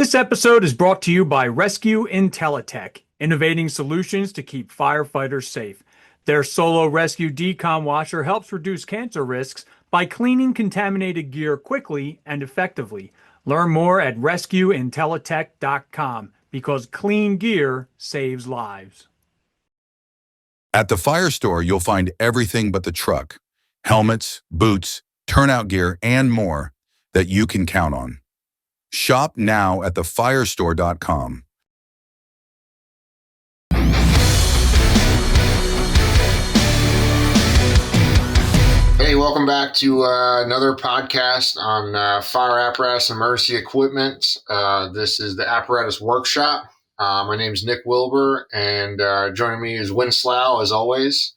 This episode is brought to you by Rescue Intelitech, innovating solutions to keep firefighters safe. Their Solo Rescue Decon Washer helps reduce cancer risks by cleaning contaminated gear quickly and effectively. Learn more at rescueintelitech.com because clean gear saves lives. At the Fire Store, you'll find everything but the truck, helmets, boots, turnout gear, and more that you can count on. Shop now at thefirestore.com. Hey, welcome back to another podcast on fire apparatus and emergency equipment. This is the Apparatus Workshop. My name is Nick Wilbur, and joining me is Winslow, as always.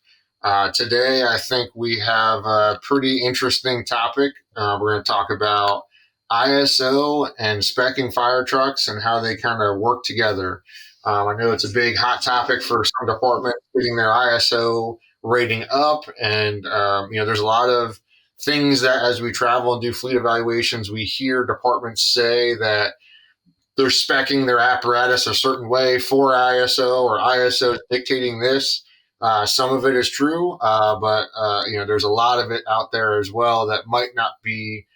Today, I think we have a pretty interesting topic. We're going to talk about ISO and speccing fire trucks and how they kind of work together. I know it's a big hot topic for some departments, getting their ISO rating up. And, there's a lot of things that as we travel and do fleet evaluations, we hear departments say that they're speccing their apparatus a certain way for ISO, or ISO dictating this. Some of it is true, but there's a lot of it out there as well that might not be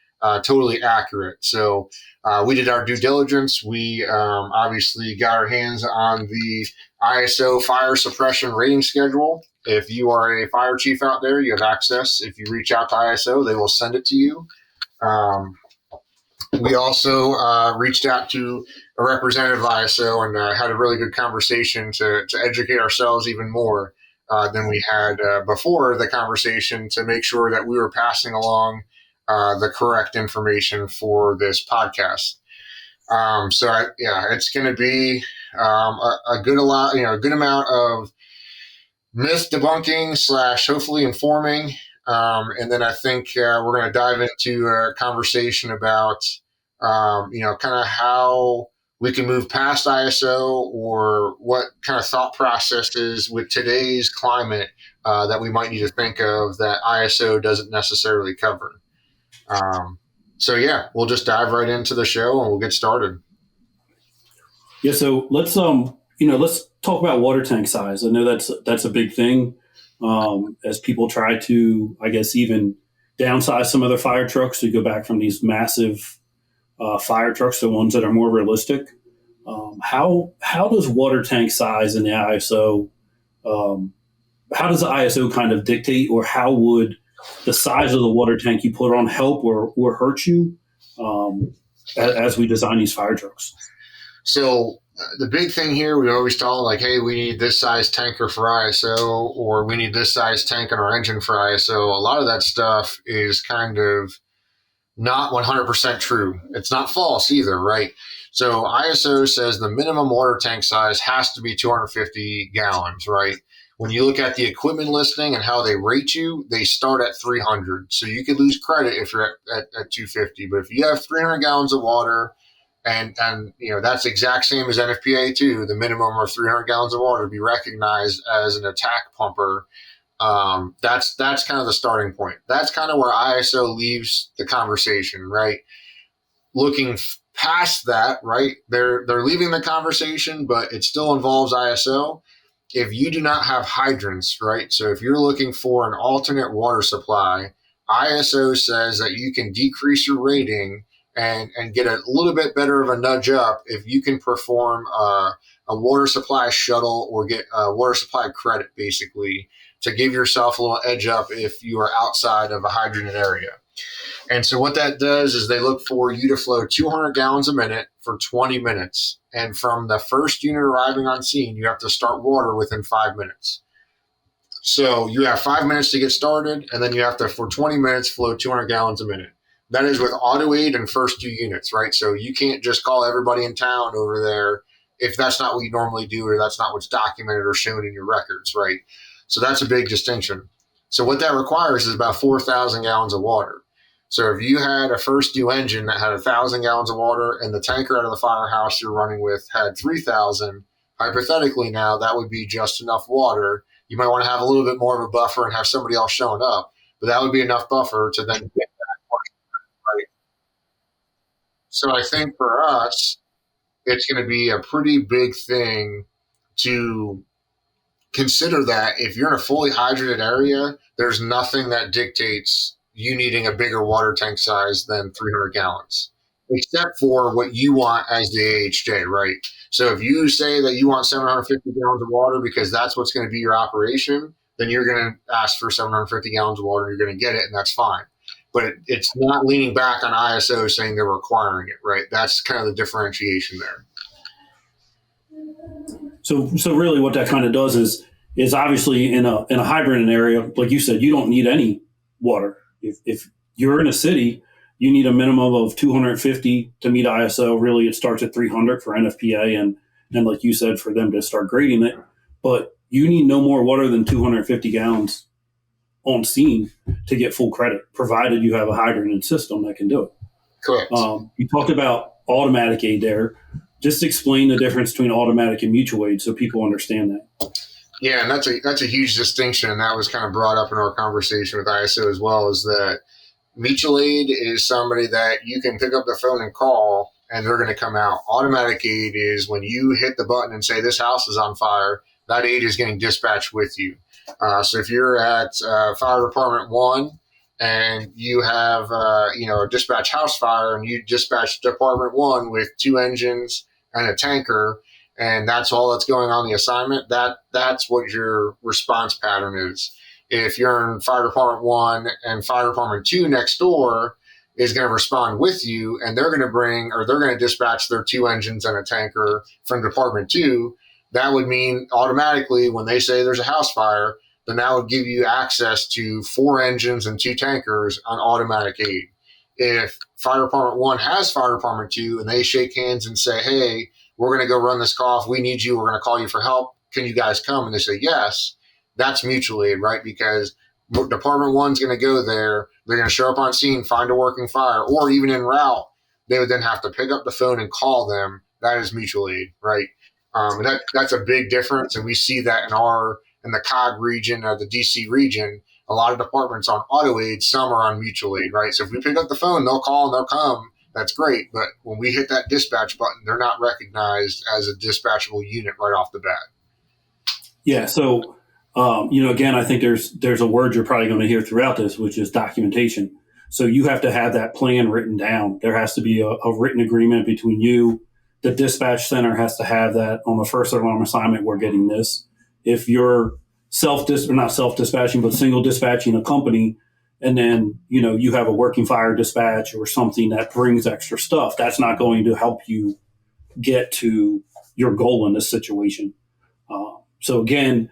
totally accurate. So we did our due diligence. We obviously got our hands on the ISO fire suppression rating schedule. If you are a fire chief out there, you have access. If you reach out to ISO, they will send it to you. We also reached out to a representative of ISO and had a really good conversation to educate ourselves even more than we had before the conversation, to make sure that we were passing along the correct information for this podcast. It's going to be a good amount of myth debunking / hopefully informing. And then I think we're going to dive into a conversation about, kind of how we can move past ISO, or what kind of thought processes with today's climate that we might need to think of that ISO doesn't necessarily cover. We'll just dive right into the show and we'll get started. Yeah, so let's talk about water tank size. I know that's a big thing as people try to, I guess, even downsize some of their fire trucks to go back from these massive fire trucks to ones that are more realistic. How does water tank size in the ISO? How does the ISO kind of dictate, or how would the size of the water tank you put on help or hurt you as we design these fire trucks? So the big thing here, we always tell like, hey, we need this size tanker for ISO, or we need this size tank in our engine for ISO. A lot of that stuff is kind of not 100% true. It's not false either, right? So ISO says the minimum water tank size has to be 250 gallons, right? When you look at the equipment listing and how they rate you, they start at 300. So you could lose credit if you're at 250. But if you have 300 gallons of water, and that's exact same as NFPA too, the minimum of 300 gallons of water to be recognized as an attack pumper. That's kind of the starting point. That's kind of where ISO leaves the conversation, right? Looking past that, right? They're leaving the conversation, but it still involves ISO. If you do not have hydrants, right? So if you're looking for an alternate water supply, ISO says that you can decrease your rating and get a little bit better of a nudge up if you can perform a water supply shuttle, or get a water supply credit, basically, to give yourself a little edge up if you are outside of a hydranted area. And so what that does is they look for you to flow 200 gallons a minute for 20 minutes. And from the first unit arriving on scene, you have to start water within 5 minutes. So you have 5 minutes to get started, and then you have to, for 20 minutes, flow 200 gallons a minute. That is with auto aid and first two units, right? So you can't just call everybody in town over there if that's not what you normally do, or that's not what's documented or shown in your records, right? So that's a big distinction. So what that requires is about 4,000 gallons of water. So if you had a first due engine that had 1,000 gallons of water, and the tanker out of the firehouse you're running with had 3,000, hypothetically now that would be just enough water. You might want to have a little bit more of a buffer and have somebody else showing up, but that would be enough buffer to then get that water, right? So I think for us, it's going to be a pretty big thing to consider that if you're in a fully hydrated area, there's nothing that dictates you needing a bigger water tank size than 300 gallons, except for what you want as the AHJ, right? So if you say that you want 750 gallons of water because that's what's going to be your operation, then you're going to ask for 750 gallons of water. You're going to get it, and that's fine. But it's not leaning back on ISO saying they're requiring it, right? That's kind of the differentiation there. So really, what that kind of does is obviously in a hybrid area, like you said, you don't need any water. If you're in a city, you need a minimum of 250 to meet ISO. Really, it starts at 300 for NFPA, and like you said, for them to start grading it. But you need no more water than 250 gallons on scene to get full credit, provided you have a hydrant system that can do it. Correct. You talked about automatic aid there. Just explain the difference between automatic and mutual aid so people understand that. Yeah, and that's a huge distinction, and that was kind of brought up in our conversation with ISO as well, is that mutual aid is somebody that you can pick up the phone and call, and they're going to come out. Automatic aid is when you hit the button and say, this house is on fire, that aid is getting dispatched with you. So if you're at Fire Department 1 and you have a dispatch house fire and you dispatch Department 1 with 2 engines and a tanker, and that's all that's going on the assignment, that's what your response pattern is. If you're in Fire Department 1 and Fire Department 2 next door is going to respond with you, and they're going to dispatch their 2 engines and a tanker from Department 2, that would mean automatically when they say there's a house fire, then that would give you access to 4 engines and 2 tankers on automatic aid. If Fire Department 1 has Fire Department 2 and they shake hands and say, hey, we're going to go run this call. If we need you, we're going to call you for help. Can you guys come? And they say yes. That's mutual aid, right? Because Department 1's going to go there. They're going to show up on scene, find a working fire, or even en route, they would then have to pick up the phone and call them. That is mutual aid, right? And that's a big difference. And we see that in the COG region or the DC region, a lot of departments on auto aid, some are on mutual aid, right? So if we pick up the phone, they'll call and they'll come. That's great. But when we hit that dispatch button, they're not recognized as a dispatchable unit right off the bat. Yeah. So, again, I think there's a word you're probably going to hear throughout this, which is documentation. So you have to have that plan written down. There has to be a written agreement between you. The dispatch center has to have that on the first alarm assignment. We're getting this. If you're not self-dispatching, but single dispatching a company, and then, you have a working fire dispatch or something that brings extra stuff, that's not going to help you get to your goal in this situation. So again,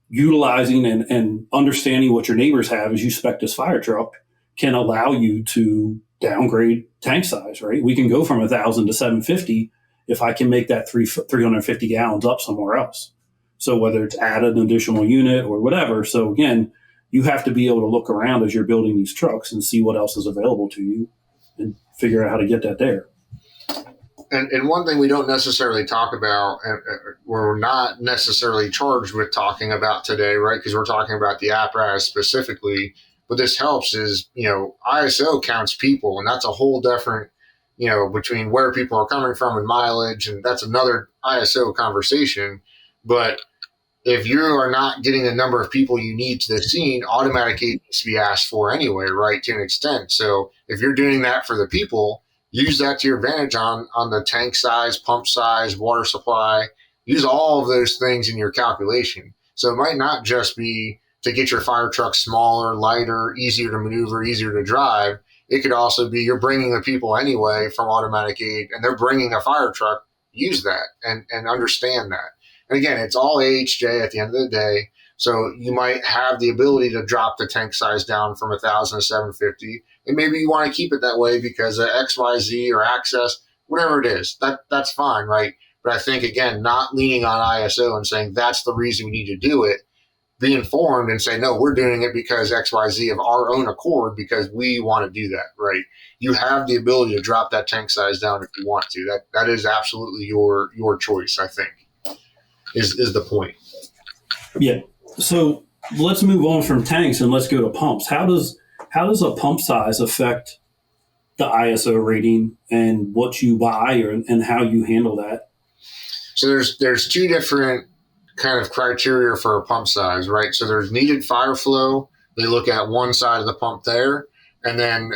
utilizing and understanding what your neighbors have as you spec this fire truck can allow you to downgrade tank size, right? We can go from 1,000 to 750 if I can make that 350 gallons up somewhere else. So whether it's add an additional unit or whatever. So again, you have to be able to look around as you're building these trucks and see what else is available to you and figure out how to get that there. And one thing we don't necessarily talk about, we're not necessarily charged with talking about today, right? Because we're talking about the apparatus specifically. But this helps is, ISO counts people, and that's a whole different, between where people are coming from and mileage, and that's another ISO conversation. But if you are not getting the number of people you need to the scene, automatic aid needs to be asked for anyway, right, to an extent. So if you're doing that for the people, use that to your advantage on the tank size, pump size, water supply. Use all of those things in your calculation. So it might not just be to get your fire truck smaller, lighter, easier to maneuver, easier to drive. It could also be you're bringing the people anyway from automatic aid, and they're bringing a fire truck. Use that and understand that. And again, it's all AHJ at the end of the day. So you might have the ability to drop the tank size down from 1,000 to 750. And maybe you want to keep it that way because of XYZ or access, whatever it is. That's fine, right? But I think, again, not leaning on ISO and saying that's the reason we need to do it. Be informed and say, no, we're doing it because XYZ of our own accord because we want to do that, right? You have the ability to drop that tank size down if you want to. That is absolutely your choice, I think. Is the point. Yeah. So let's move on from tanks and let's go to pumps. How does a pump size affect the ISO rating and what you buy and how you handle that? So there's two different kind of criteria for a pump size, right? So there's needed fire flow. They look at one side of the pump there, and then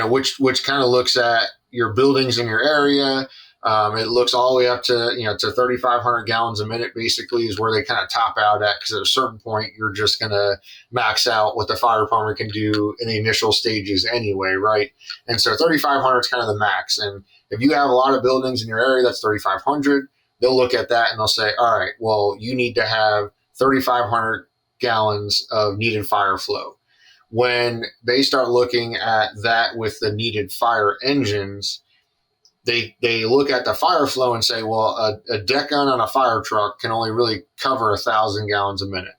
which kind of looks at your buildings in your area. It looks all the way up to to 3,500 gallons a minute. Basically, is where they kind of top out at, because at a certain point you're just going to max out what the fire department can do in the initial stages anyway, right? And so 3,500 is kind of the max. And if you have a lot of buildings in your area, that's 3,500. They'll look at that and they'll say, all right, well, you need to have 3,500 gallons of needed fire flow. When they start looking at that with the needed fire engines, they look at the fire flow and say, well, a deck gun on a fire truck can only really cover 1,000 gallons a minute,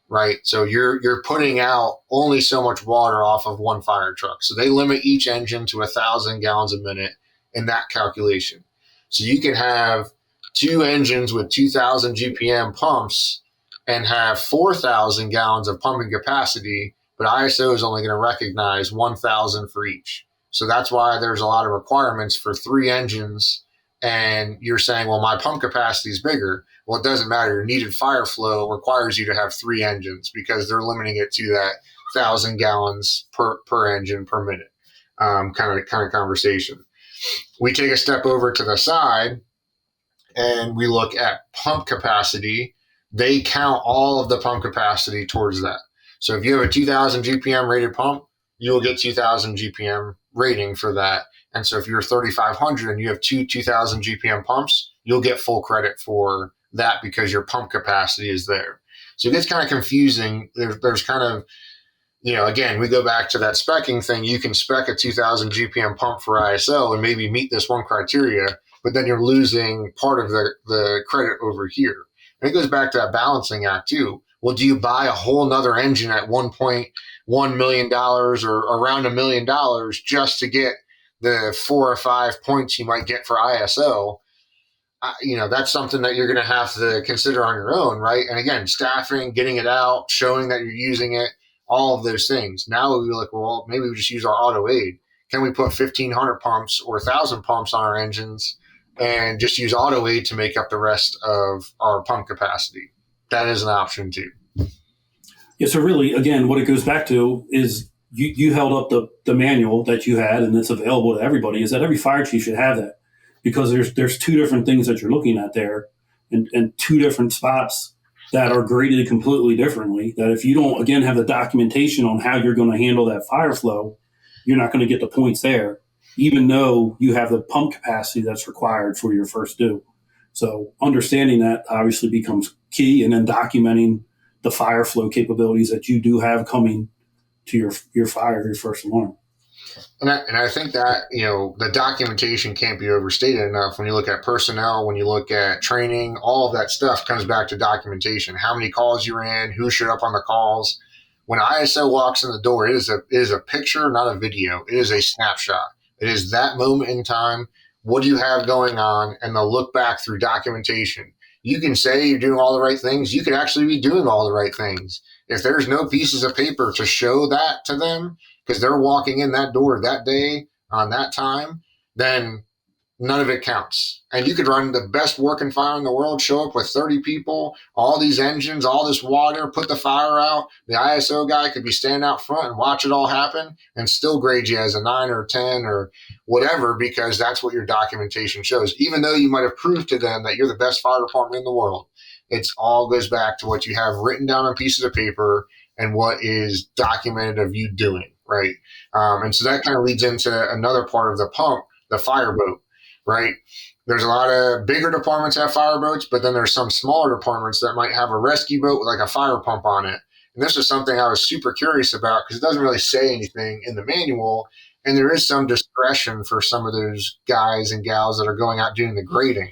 right? So you're putting out only so much water off of one fire truck. So they limit each engine to 1,000 gallons a minute in that calculation. So you can have two engines with 2,000 GPM pumps and have 4,000 gallons of pumping capacity, but ISO is only going to recognize 1,000 for each. So that's why there's a lot of requirements for 3 engines. And you're saying, well, my pump capacity is bigger. Well, it doesn't matter. Your needed fire flow requires you to have 3 engines because they're limiting it to that 1,000 gallons per engine per minute kind of conversation. We take a step over to the side and we look at pump capacity. They count all of the pump capacity towards that. So if you have a 2,000 GPM rated pump, you'll get 2,000 GPM rating for that. And so if you're 3,500 and you have 2,000 GPM pumps, you'll get full credit for that because your pump capacity is there. So it gets kind of confusing. There's kind of, again, we go back to that speccing thing. You can spec a 2,000 GPM pump for ISO and maybe meet this one criteria, but then you're losing part of the credit over here. And it goes back to that balancing act too. Well, do you buy a whole nother engine at $1.1 million or around $1 million just to get the 4 or 5 points you might get for ISO? That's something that you're going to have to consider on your own, right? And again, staffing, getting it out, showing that you're using it, all of those things. Now we'll be like, well, maybe we just use our auto aid. Can we put 1,500 pumps or 1,000 pumps on our engines and just use auto aid to make up the rest of our pump capacity? That is an option too. Yeah, so really, again, what it goes back to is you held up the manual that you had and it's available to everybody, is that every fire chief should have that, because there's 2 different things that you're looking at there and 2 different spots that are graded completely differently, that if you don't, again, have the documentation on how you're going to handle that fire flow, you're not going to get the points there, even though you have the pump capacity that's required for your first due. So understanding that obviously becomes key, and then documenting the fire flow capabilities that you do have coming to your first alarm. And I think that, the documentation can't be overstated enough. When you look at personnel, when you look at training, all of that stuff comes back to documentation. How many calls you're in, who showed up on the calls. When ISO walks in the door, it is a picture, not a video. It is a snapshot. It is that moment in time. What do you have going on? And they'll look back through documentation. You can say you're doing all the right things. You could actually be doing all the right things. If there's no pieces of paper to show that to them, because they're walking in that door that day on that time, then none of it counts. And you could run the best working fire in the world, show up with 30 people, all these engines, all this water, put the fire out. The ISO guy could be standing out front and watch it all happen and still grade you as a 9 or 10 or whatever, because that's what your documentation shows. Even though you might have proved to them that you're the best fire department in the world, it's all goes back to what you have written down on pieces of paper and what is documented of you doing, right? And so that kind of leads into another part of the pump, the fireboat, right? There's a lot of bigger departments that have fireboats, but then there's some smaller departments that might have a rescue boat with like a fire pump on it. And this is something I was super curious about because it doesn't really say anything in the manual. And there is some discretion for some of those guys and gals that are going out doing the grading.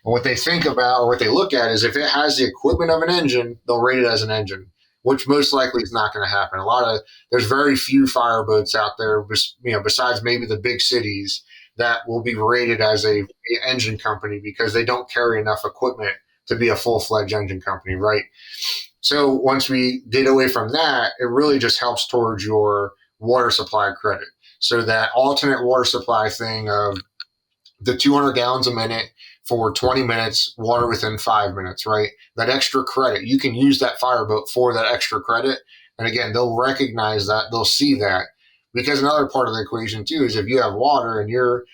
And what they think about or what they look at is if it has the equipment of an engine, they'll rate it as an engine, which most likely is not going to happen. There's very few fireboats out there, besides maybe the big cities, that will be rated as a engine company because they don't carry enough equipment to be a full-fledged engine company, right? So once we get away from that, it really just helps towards your water supply credit. So that alternate water supply thing of the 200 gallons a minute for 20 minutes, water within 5 minutes, right? That extra credit, you can use that fireboat for that extra credit. And again, they'll recognize that, they'll see that. Because another part of the equation too is if you have water and you're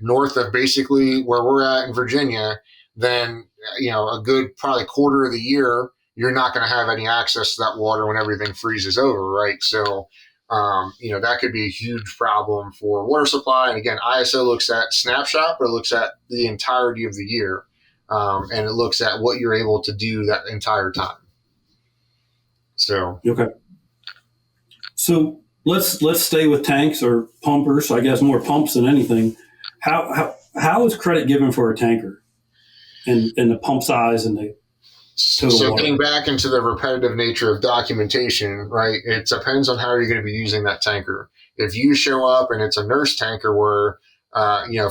north of basically where we're at in Virginia, then a good probably quarter of the year you're not going to have any access to that water when everything freezes over, right? So that could be a huge problem for water supply. And again, ISO looks at snapshot, but it looks at the entirety of the year, and it looks at what you're able to do that entire time. So okay. So let's stay with tanks or pumpers. I guess more pumps than anything. How is credit given for a tanker, and the pump size and the total so water? getting back into the repetitive nature of documentation, right? It depends on how you're going to be using that tanker. If you show up and it's a nurse tanker where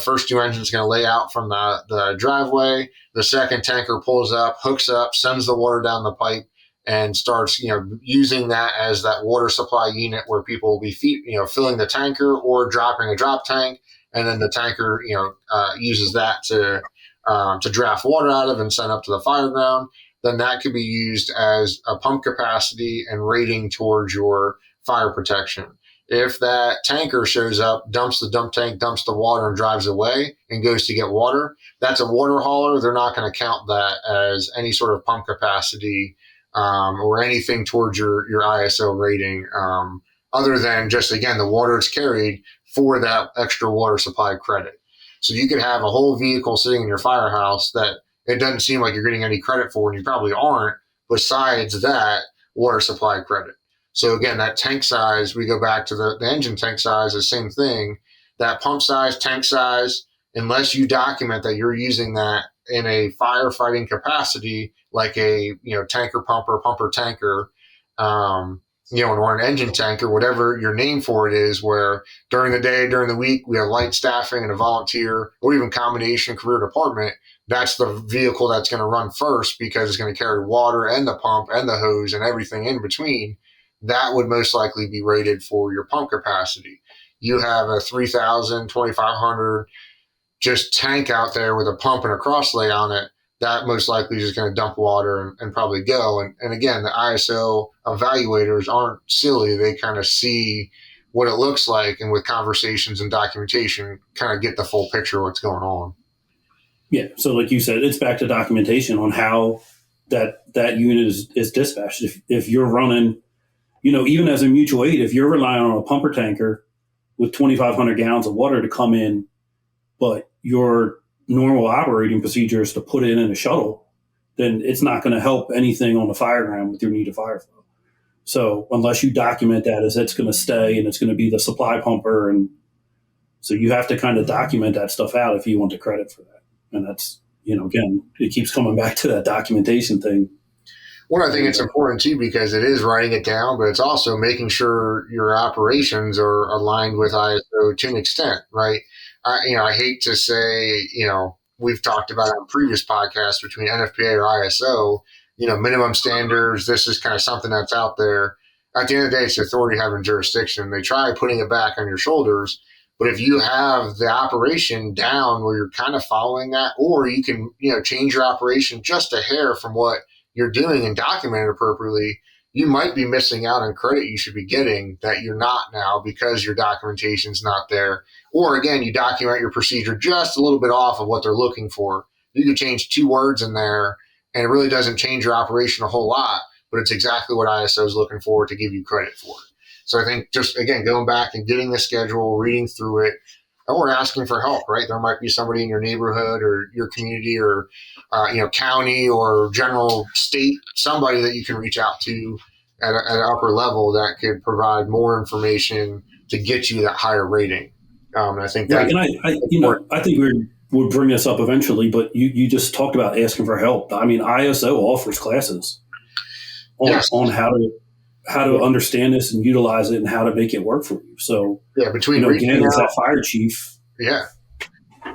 first two engines going to lay out from the driveway, the second tanker pulls up, hooks up, sends the water down the pipe, and starts using that as that water supply unit where people will be filling the tanker or dropping a drop tank, and then the tanker uses that to draft water out of and send up to the fire ground. Then that could be used as a pump capacity and rating towards your fire protection. If that tanker shows up, dumps the dump tank, dumps the water, and drives away and goes to get water, that's a water hauler. They're not going to count that as any sort of pump capacity or anything towards your ISO rating, other than just, again, the water it's carried for that extra water supply credit. So you could have a whole vehicle sitting in your firehouse that it doesn't seem like you're getting any credit for, and you probably aren't, besides that water supply credit. So again, that tank size, we go back to the engine tank size, the same thing. That pump size, tank size, unless you document that you're using that in a firefighting capacity, like a tanker pumper tanker, or an engine tanker, whatever your name for it is, where during the day, during the week, we have light staffing and a volunteer or even combination career department. That's the vehicle that's going to run first because it's going to carry water and the pump and the hose and everything in between. That would most likely be rated for your pump capacity. You have a 3,000, 2,500 just tank out there with a pump and a crosslay on it. That most likely is just going to dump water and probably go. And again, the ISO evaluators aren't silly. They kind of see what it looks like, and with conversations and documentation, kind of get the full picture of what's going on. Yeah. So like you said, it's back to documentation on how that unit is dispatched. If you're running, even as a mutual aid, if you're relying on a pumper tanker with 2,500 gallons of water to come in, but your normal operating procedure is to put it in a shuttle, then it's not going to help anything on the fire ground with your need of fire flow. So unless you document that as it's going to stay and it's going to be the supply pumper, and so you have to kind of document that stuff out if you want the credit for that. And that's, again, it keeps coming back to that documentation thing. Well, I think it's important too, because it is writing it down, but it's also making sure your operations are aligned with ISO to an extent, right? I hate to say, we've talked about on previous podcasts between NFPA or ISO, minimum standards. This is kind of something that's out there. At the end of the day, it's the authority having jurisdiction. They try putting it back on your shoulders. But if you have the operation down where you're kind of following that, or you can, change your operation just a hair from what you're doing and document it appropriately, you might be missing out on credit you should be getting that you're not now because your documentation's not there. Or again, you document your procedure just a little bit off of what they're looking for. You could change 2 words in there and it really doesn't change your operation a whole lot, but it's exactly what ISO is looking for to give you credit for it. So I think just, again, going back and getting the schedule, reading through it, or asking for help, right? There might be somebody in your neighborhood or your community or, county or general state, somebody that you can reach out to at an upper level that could provide more information to get you that higher rating. And I think that, I think we'll bring this up eventually, but you just talked about asking for help. I mean, ISO offers classes on how to understand this and utilize it and how to make it work for you. So between again, as that fire chief. Yeah.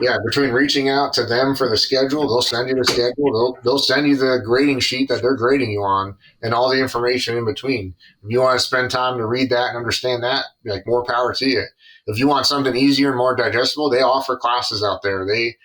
Yeah, between reaching out to them for the schedule, they'll send you the schedule. They'll send you the grading sheet that they're grading you on, and all the information in between. If you want to spend time to read that and understand that, like, more power to you. If you want something easier and more digestible, they offer classes out there. They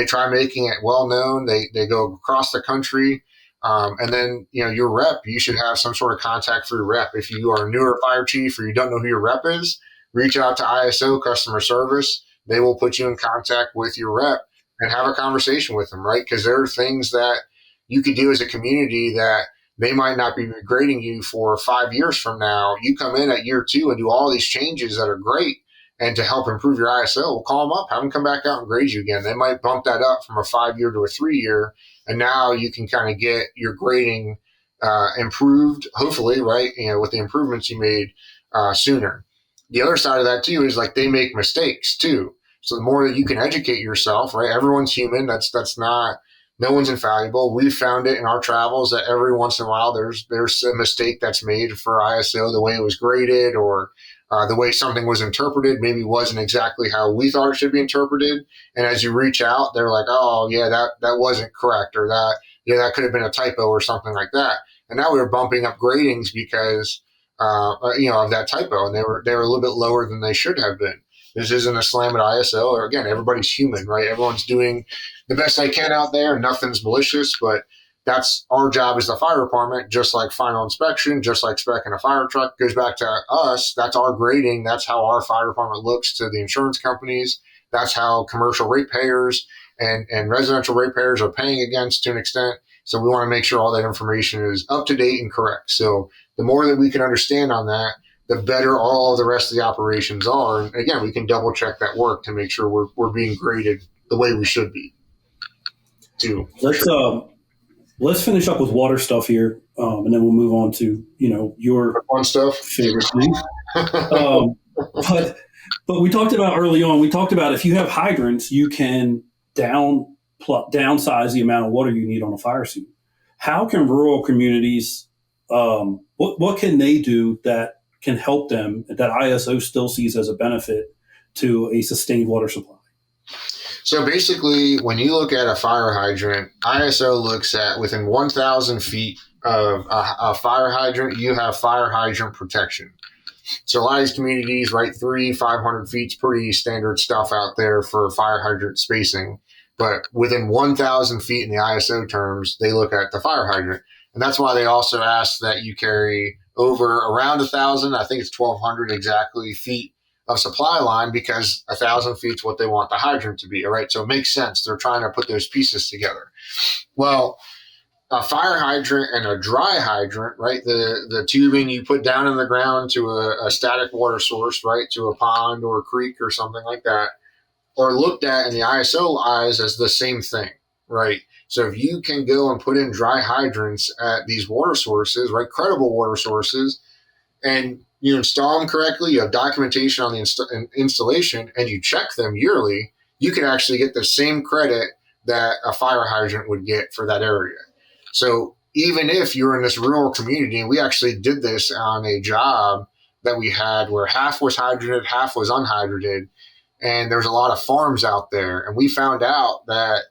try making it well known. They go across the country. And then, your rep, you should have some sort of contact for your rep. If you are a newer fire chief or you don't know who your rep is, reach out to ISO customer service. They will put you in contact with your rep and have a conversation with them, right? Because there are things that you could do as a community that they might not be grading you for 5 years from now. You come in at year 2 and do all these changes that are great. And to help improve your ISO, we'll call them up, have them come back out and grade you again. They might bump that up from a 5-year to a 3-year. And now you can kind of get your grading improved, hopefully, right? With the improvements you made sooner. The other side of that too is, like, they make mistakes too. So the more that you can educate yourself, right? Everyone's human. That's not, no one's infallible. We've found it in our travels that every once in a while there's a mistake that's made for ISO, the way it was graded, or the way something was interpreted maybe wasn't exactly how we thought it should be interpreted. And as you reach out, they're like, oh yeah, that wasn't correct, or that could have been a typo or something like that. And now we're bumping up gradings because of that typo, and they were a little bit lower than they should have been. This isn't a slam at ISO, or again, everybody's human, right? Everyone's doing the best they can out there. Nothing's malicious, but that's our job as the fire department. Just like final inspection, just like specing a fire truck, goes back to us. That's our grading. That's how our fire department looks to the insurance companies. That's how commercial ratepayers and residential ratepayers are paying against, to an extent. So we want to make sure all that information is up to date and correct. So the more that we can understand on that, the better all of the rest of the operations are. And again, we can double check that work to make sure we're being graded the way we should be. Too. Let's finish up with water stuff here, and then we'll move on to your fun stuff, favorite thing. But we talked about early on. We talked about if you have hydrants, you can downsize the amount of water you need on a fire scene. How can rural communities? What can they do that can help them, that ISO still sees as a benefit to a sustained water supply? So basically, when you look at a fire hydrant, ISO looks at within 1,000 feet of a fire hydrant, you have fire hydrant protection. So a lot of these communities, right, 500 feet is pretty standard stuff out there for fire hydrant spacing. But within 1,000 feet in the ISO terms, they look at the fire hydrant. And that's why they also ask that you carry over around 1,000, I think it's 1,200 exactly, feet of supply line, because 1,000 feet is what they want the hydrant to be. All right. So it makes sense. They're trying to put those pieces together. Well, a fire hydrant and a dry hydrant, right? The tubing you put down in the ground to a static water source, right? To a pond or a creek or something like that, or looked at in the ISO eyes as the same thing, right? So if you can go and put in dry hydrants at these water sources, right? Credible water sources, and you install them correctly, you have documentation on the installation, and you check them yearly, you can actually get the same credit that a fire hydrant would get for that area. So even if you're in this rural community, and we actually did this on a job that we had where half was hydrated, half was unhydrated, and there's a lot of farms out there, and we found out that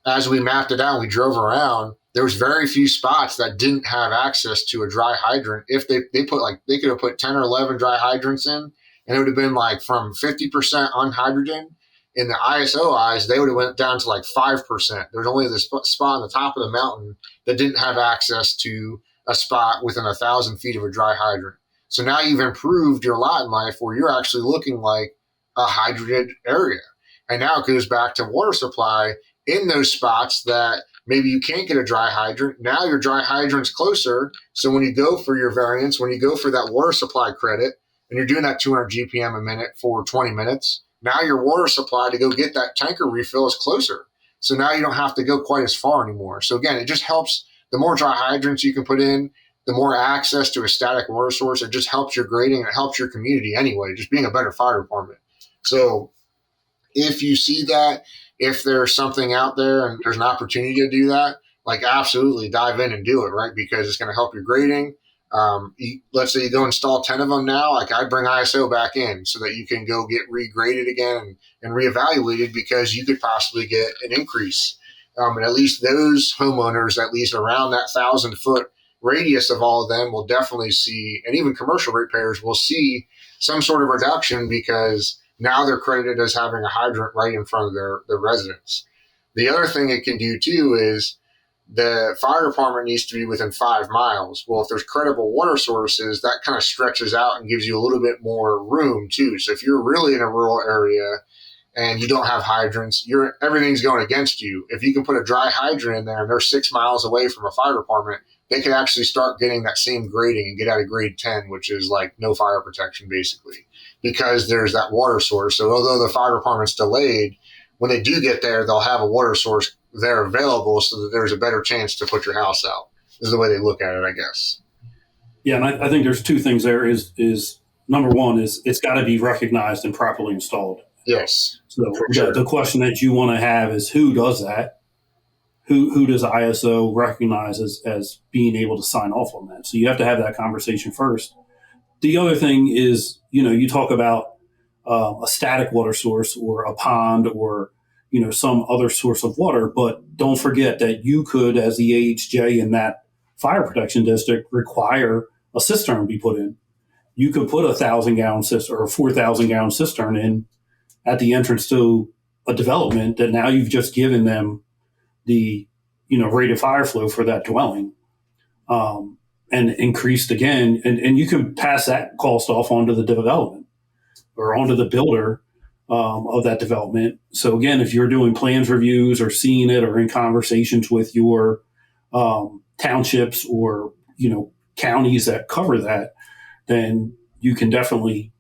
as we mapped it out, we drove around, there was very few spots that didn't have access to a dry hydrant. If they could have put 10 or 11 dry hydrants in, and it would have been like from 50% unhydrated. In the ISO eyes, they would have went down to like 5%. There's only this spot on the top of the mountain that didn't have access to a spot within 1,000 feet of a dry hydrant. So now you've improved your lot in life where you're actually looking like a hydrated area. And now it goes back to water supply in those spots that maybe you can't get a dry hydrant. Now your dry hydrant's closer. So when you go for your variance, when you go for that water supply credit, and you're doing that 200 GPM a minute for 20 minutes, now your water supply to go get that tanker refill is closer. So now you don't have to go quite as far anymore. So again, it just helps. The more dry hydrants you can put in, the more access to a static water source. It just helps your grading. It helps your community anyway, just being a better fire department. So if you see that, if there's something out there and there's an opportunity to do that, like absolutely dive in and do it, right? Because it's going to help your grading. Let's say you go install 10 of them now, like I bring ISO back in so that you can go get regraded again and reevaluated because you could possibly get an increase. And at least those homeowners, at least around that 1,000-foot radius of all of them, will definitely see, and even commercial ratepayers will see some sort of reduction because now they're credited as having a hydrant right in front of their residence. The other thing it can do too is the fire department needs to be within 5 miles. Well, if there's credible water sources, that kind of stretches out and gives you a little bit more room too. So if you're really in a rural area and you don't have hydrants, everything's going against you. If you can put a dry hydrant in there and they're 6 miles away from a fire department, they could actually start getting that same grading and get out of grade 10, which is like no fire protection basically, because there's that water source. So although the fire department's delayed, when they do get there, they'll have a water source there available so that there's a better chance to put your house out. This is the way they look at it, I guess. Yeah, and I think there's two things there. Is number one is it's got to be recognized and properly installed. Yes. So the question that you want to have is who does that? Who does ISO recognize as being able to sign off on that? So you have to have that conversation first. The other thing is, you talk about a static water source or a pond or some other source of water, but don't forget that you could, as the AHJ in that fire protection district, require a cistern be put in. You could put 1,000-gallon cistern or a 4,000-gallon cistern in at the entrance to a development that now you've just given them the rate of fire flow for that dwelling, and increased again, and you can pass that cost off onto the development or onto the builder of that development. So again, if you're doing plans reviews or seeing it or in conversations with your townships or counties that cover that, then you can definitely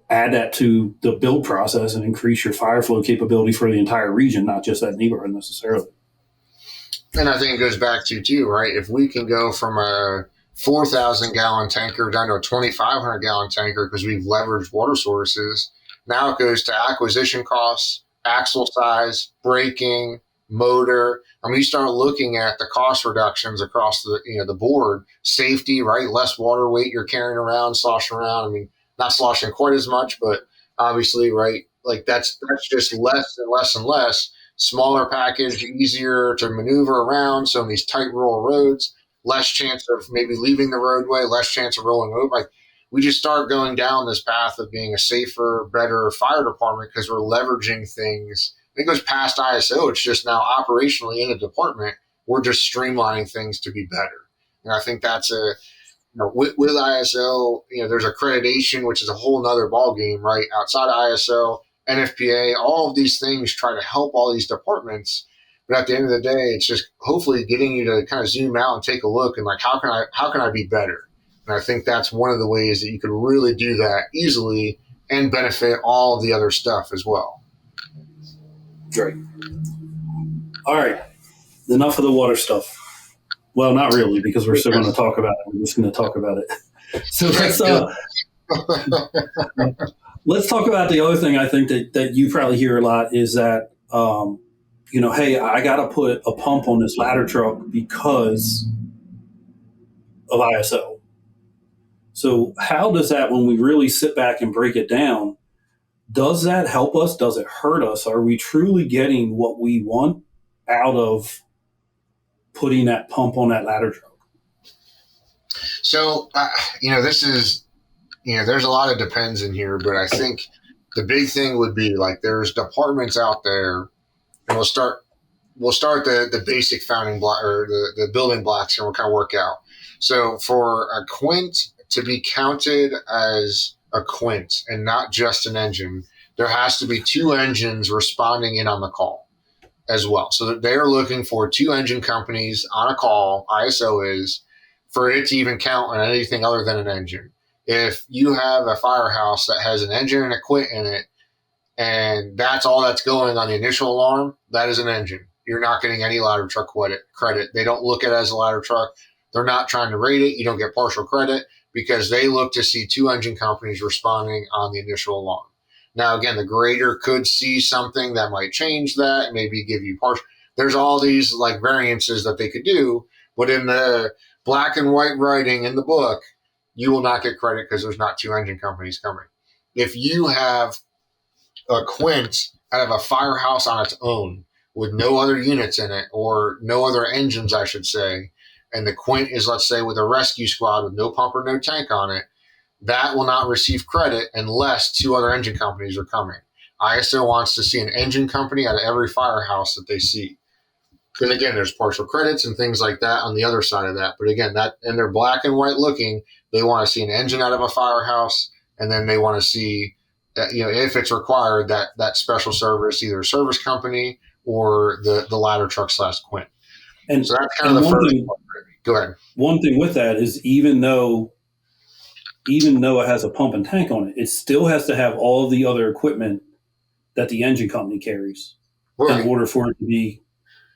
add that to the build process and increase your fire flow capability for the entire region, not just that neighborhood necessarily. And I think it goes back to too, right? If we can go from a 4,000-gallon tanker down to a 2,500-gallon tanker because we've leveraged water sources, now it goes to acquisition costs, axle size, braking, motor. I mean, you start looking at the cost reductions across the board. Safety, right? Less water weight you're carrying around, sloshing around. I mean, not sloshing quite as much, but obviously, right? Like that's just less and less and less. Smaller package, easier to maneuver around. So in these tight rural roads, less chance of maybe leaving the roadway, less chance of rolling over. Like we just start going down this path of being a safer, better fire department because we're leveraging things. It goes past ISO. It's just now operationally in the department, we're just streamlining things to be better. And I think that's with ISO, there's accreditation, which is a whole nother ballgame, right? Outside of ISO, NFPA, all of these things try to help all these departments. But at the end of the day, it's just hopefully getting you to kind of zoom out and take a look and like, how can I be better? And I think that's one of the ways that you could really do that easily and benefit all of the other stuff as well. Great. All right. Enough of the water stuff. Well, not really, because we're still going to talk about it. We're just going to talk about it. So let's talk about the other thing I think that you probably hear a lot is that, hey, I got to put a pump on this ladder truck because of ISO. So how does that, when we really sit back and break it down, does that help us? Does it hurt us? Are we truly getting what we want out of putting that pump on that ladder truck? So, this is, there's a lot of depends in here, but I think the big thing would be like there's departments out there, and we'll start the basic founding block or the building blocks, and we'll kind of work out. So for a quint to be counted as a quint and not just an engine, there has to be 2 engines responding in on the call as well. So they're looking for 2 engine companies on a call, ISO is, for it to even count on anything other than an engine. If you have a firehouse that has an engine and a quint in it, and that's all that's going on the initial alarm, that is an engine. You're not getting any ladder truck credit. They don't look at it as a ladder truck. They're not trying to rate it. You don't get partial credit because they look to see 2 engine companies responding on the initial alarm. Now, again, the grader could see something that might change that, maybe give you partial. There's all these like variances that they could do, but in the black and white writing in the book, you will not get credit because there's not two engine companies coming. If you have a quint out of a firehouse on its own with no other units in it, or no other engines, I should say, and the quint is, let's say, with a rescue squad with no pump or no tank on it, that will not receive credit unless two other engine companies are coming. ISO wants to see an engine company out of every firehouse that they see. And again, there's partial credits and things like that on the other side of that. But again, that, and they're black and white looking. They want to see an engine out of a firehouse, and then they want to see that, if it's required, that special service, either a service company or the ladder truck / quint. And so that's kind of the first one. Go ahead. One thing with that is even though it has a pump and tank on it, it still has to have all the other equipment that the engine company carries in order for it to be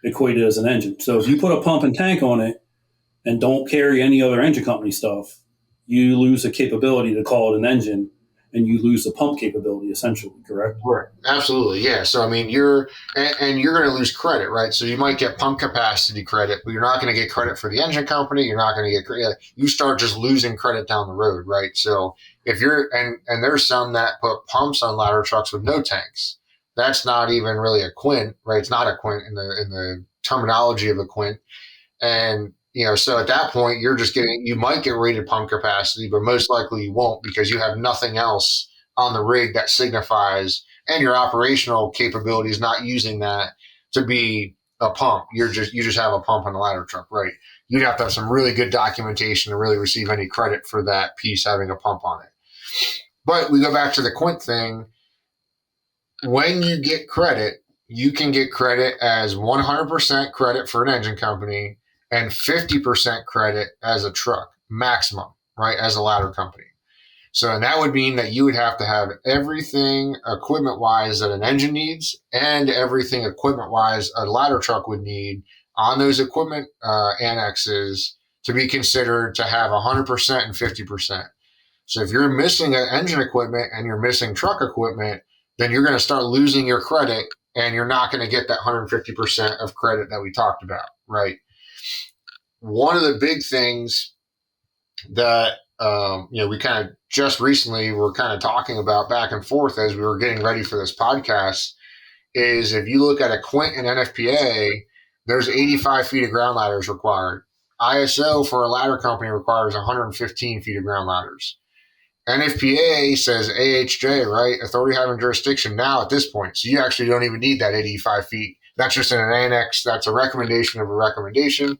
equated as an engine. So if you put a pump and tank on it and don't carry any other engine company stuff, you lose the capability to call it an engine, and you lose the pump capability, essentially, correct? Right. Absolutely, yeah. So, I mean, you're going to lose credit, right? So you might get pump capacity credit, but you're not going to get credit for the engine company. You're not going to get credit. You start just losing credit down the road, right? So if you're, and there's some that put pumps on ladder trucks with no tanks. That's not even really a quint, right? It's not a quint in the terminology of a quint. And, so at that point, you might get rated pump capacity, but most likely you won't, because you have nothing else on the rig that signifies, and your operational capability is not using that to be a pump. You just have a pump on the ladder truck, right? You'd have to have some really good documentation to really receive any credit for that piece having a pump on it. But we go back to the quint thing. When you get credit, you can get credit as 100% credit for an engine company and 50% credit as a truck maximum, right? As a ladder company. So, and that would mean that you would have to have everything equipment wise that an engine needs and everything equipment wise a ladder truck would need on those equipment annexes to be considered to have 100% and 50%. So if you're missing engine equipment and you're missing truck equipment, then you're going to start losing your credit, and you're not going to get that 150% of credit that we talked about, right? One of the big things that, we kind of just recently were kind of talking about back and forth as we were getting ready for this podcast is if you look at a quint and NFPA, there's 85 feet of ground ladders required. ISO for a ladder company requires 115 feet of ground ladders. NFPA says AHJ, right? Authority having jurisdiction now at this point. So you actually don't even need that 85 feet. That's just in an annex. That's a recommendation of a recommendation.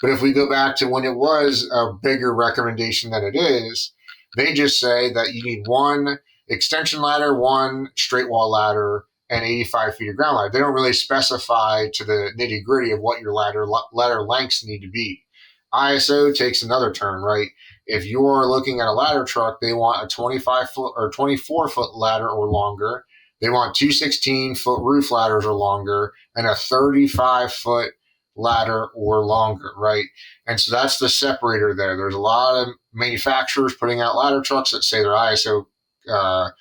But if we go back to when it was a bigger recommendation than it is, they just say that you need one extension ladder, one straight wall ladder, and 85 feet of ground ladder. They don't really specify to the nitty gritty of what your ladder lengths need to be. ISO takes another turn, right? If you're looking at a ladder truck, they want a 25-foot or 24-foot ladder or longer. They want 2 16-foot roof ladders or longer, and a 35-foot ladder or longer, right? And so that's the separator there. There's a lot of manufacturers putting out ladder trucks that say they're ISO, or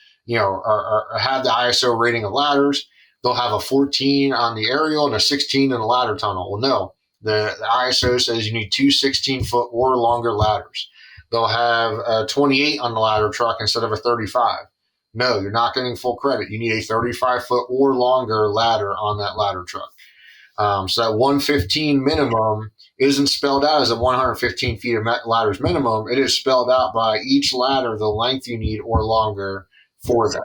have the ISO rating of ladders. They'll have a 14 on the aerial and a 16 in the ladder tunnel. Well, no, the ISO says you need 2 16-foot or longer ladders. They'll have a 28 on the ladder truck instead of a 35. No, you're not getting full credit. You need a 35-foot or longer ladder on that ladder truck. So that 115 minimum isn't spelled out as a 115 feet of ladders minimum. It is spelled out by each ladder, the length you need or longer for that.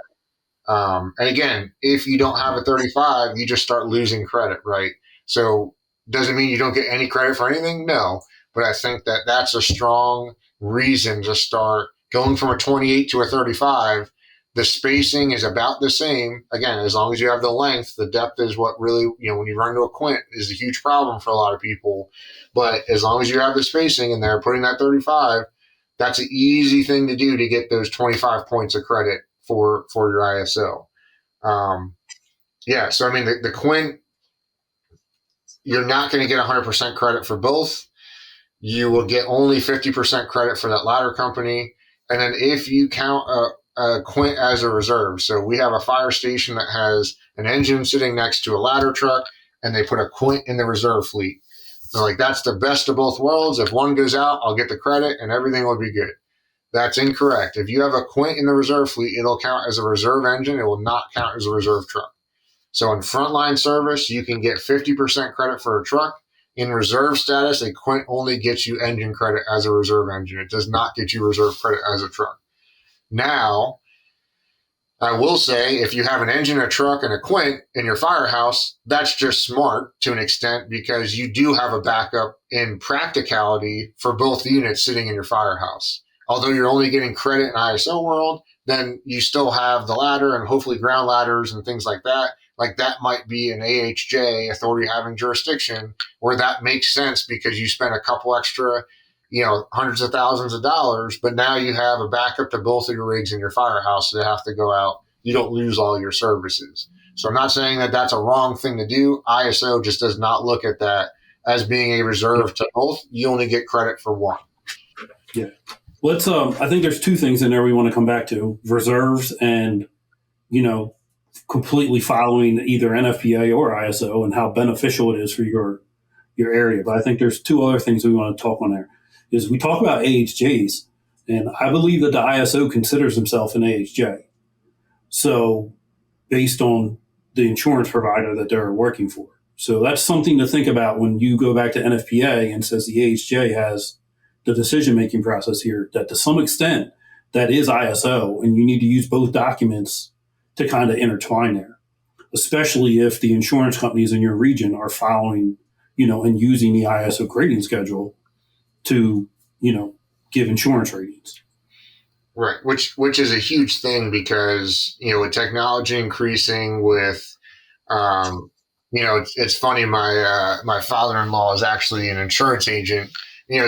And again, if you don't have a 35, you just start losing credit, right? So does it mean you don't get any credit for anything? No. But I think that that's a strong reason to start going from a 28 to a 35. The spacing is about the same. Again, as long as you have the length, the depth is what really, when you run into a quint is a huge problem for a lot of people. But as long as you have the spacing and they're putting that 35, that's an easy thing to do to get those 25 points of credit for your ISO. So I mean, the quint, you're not going to get 100% credit for both. You will get only 50% credit for that ladder company. And then if you count a quint as a reserve, so we have a fire station that has an engine sitting next to a ladder truck, and they put a quint in the reserve fleet. They're like, that's the best of both worlds. If one goes out, I'll get the credit and everything will be good. That's incorrect. If you have a Quint in the reserve fleet, it'll count as a reserve engine. It will not count as a reserve truck. So in frontline service, you can get 50% credit for a truck. In reserve status, a Quint only gets you engine credit as a reserve engine. It does not get you reserve credit as a truck. Now, I will say, if you have an engine, a truck, and a Quint in your firehouse, that's just smart to an extent because you do have a backup in practicality for both units sitting in your firehouse. Although you're only getting credit in ISO world, then you still have the ladder and hopefully ground ladders and things like that. Like that might be an AHJ, authority having jurisdiction, where that makes sense because you spent a couple extra, hundreds of thousands of dollars, but now you have a backup to both of your rigs in your firehouse that have to go out. You don't lose all your services. So I'm not saying that that's a wrong thing to do. ISO just does not look at that as being a reserve to both. You only get credit for one. Yeah. Let's I think there's two things in there we want to come back to: reserves and, completely following either NFPA or ISO and how beneficial it is for your area. But I think there's two other things we want to talk on there. Is we talk about AHJs, and I believe that the ISO considers himself an AHJ. So based on the insurance provider that they're working for. So that's something to think about when you go back to NFPA and says the AHJ has the decision-making process here, that to some extent that is ISO, and you need to use both documents to kind of intertwine there, especially if the insurance companies in your region are following, and using the ISO grading schedule to, give insurance ratings. Right, which is a huge thing because, with technology increasing with, it's funny, my father-in-law is actually an insurance agent.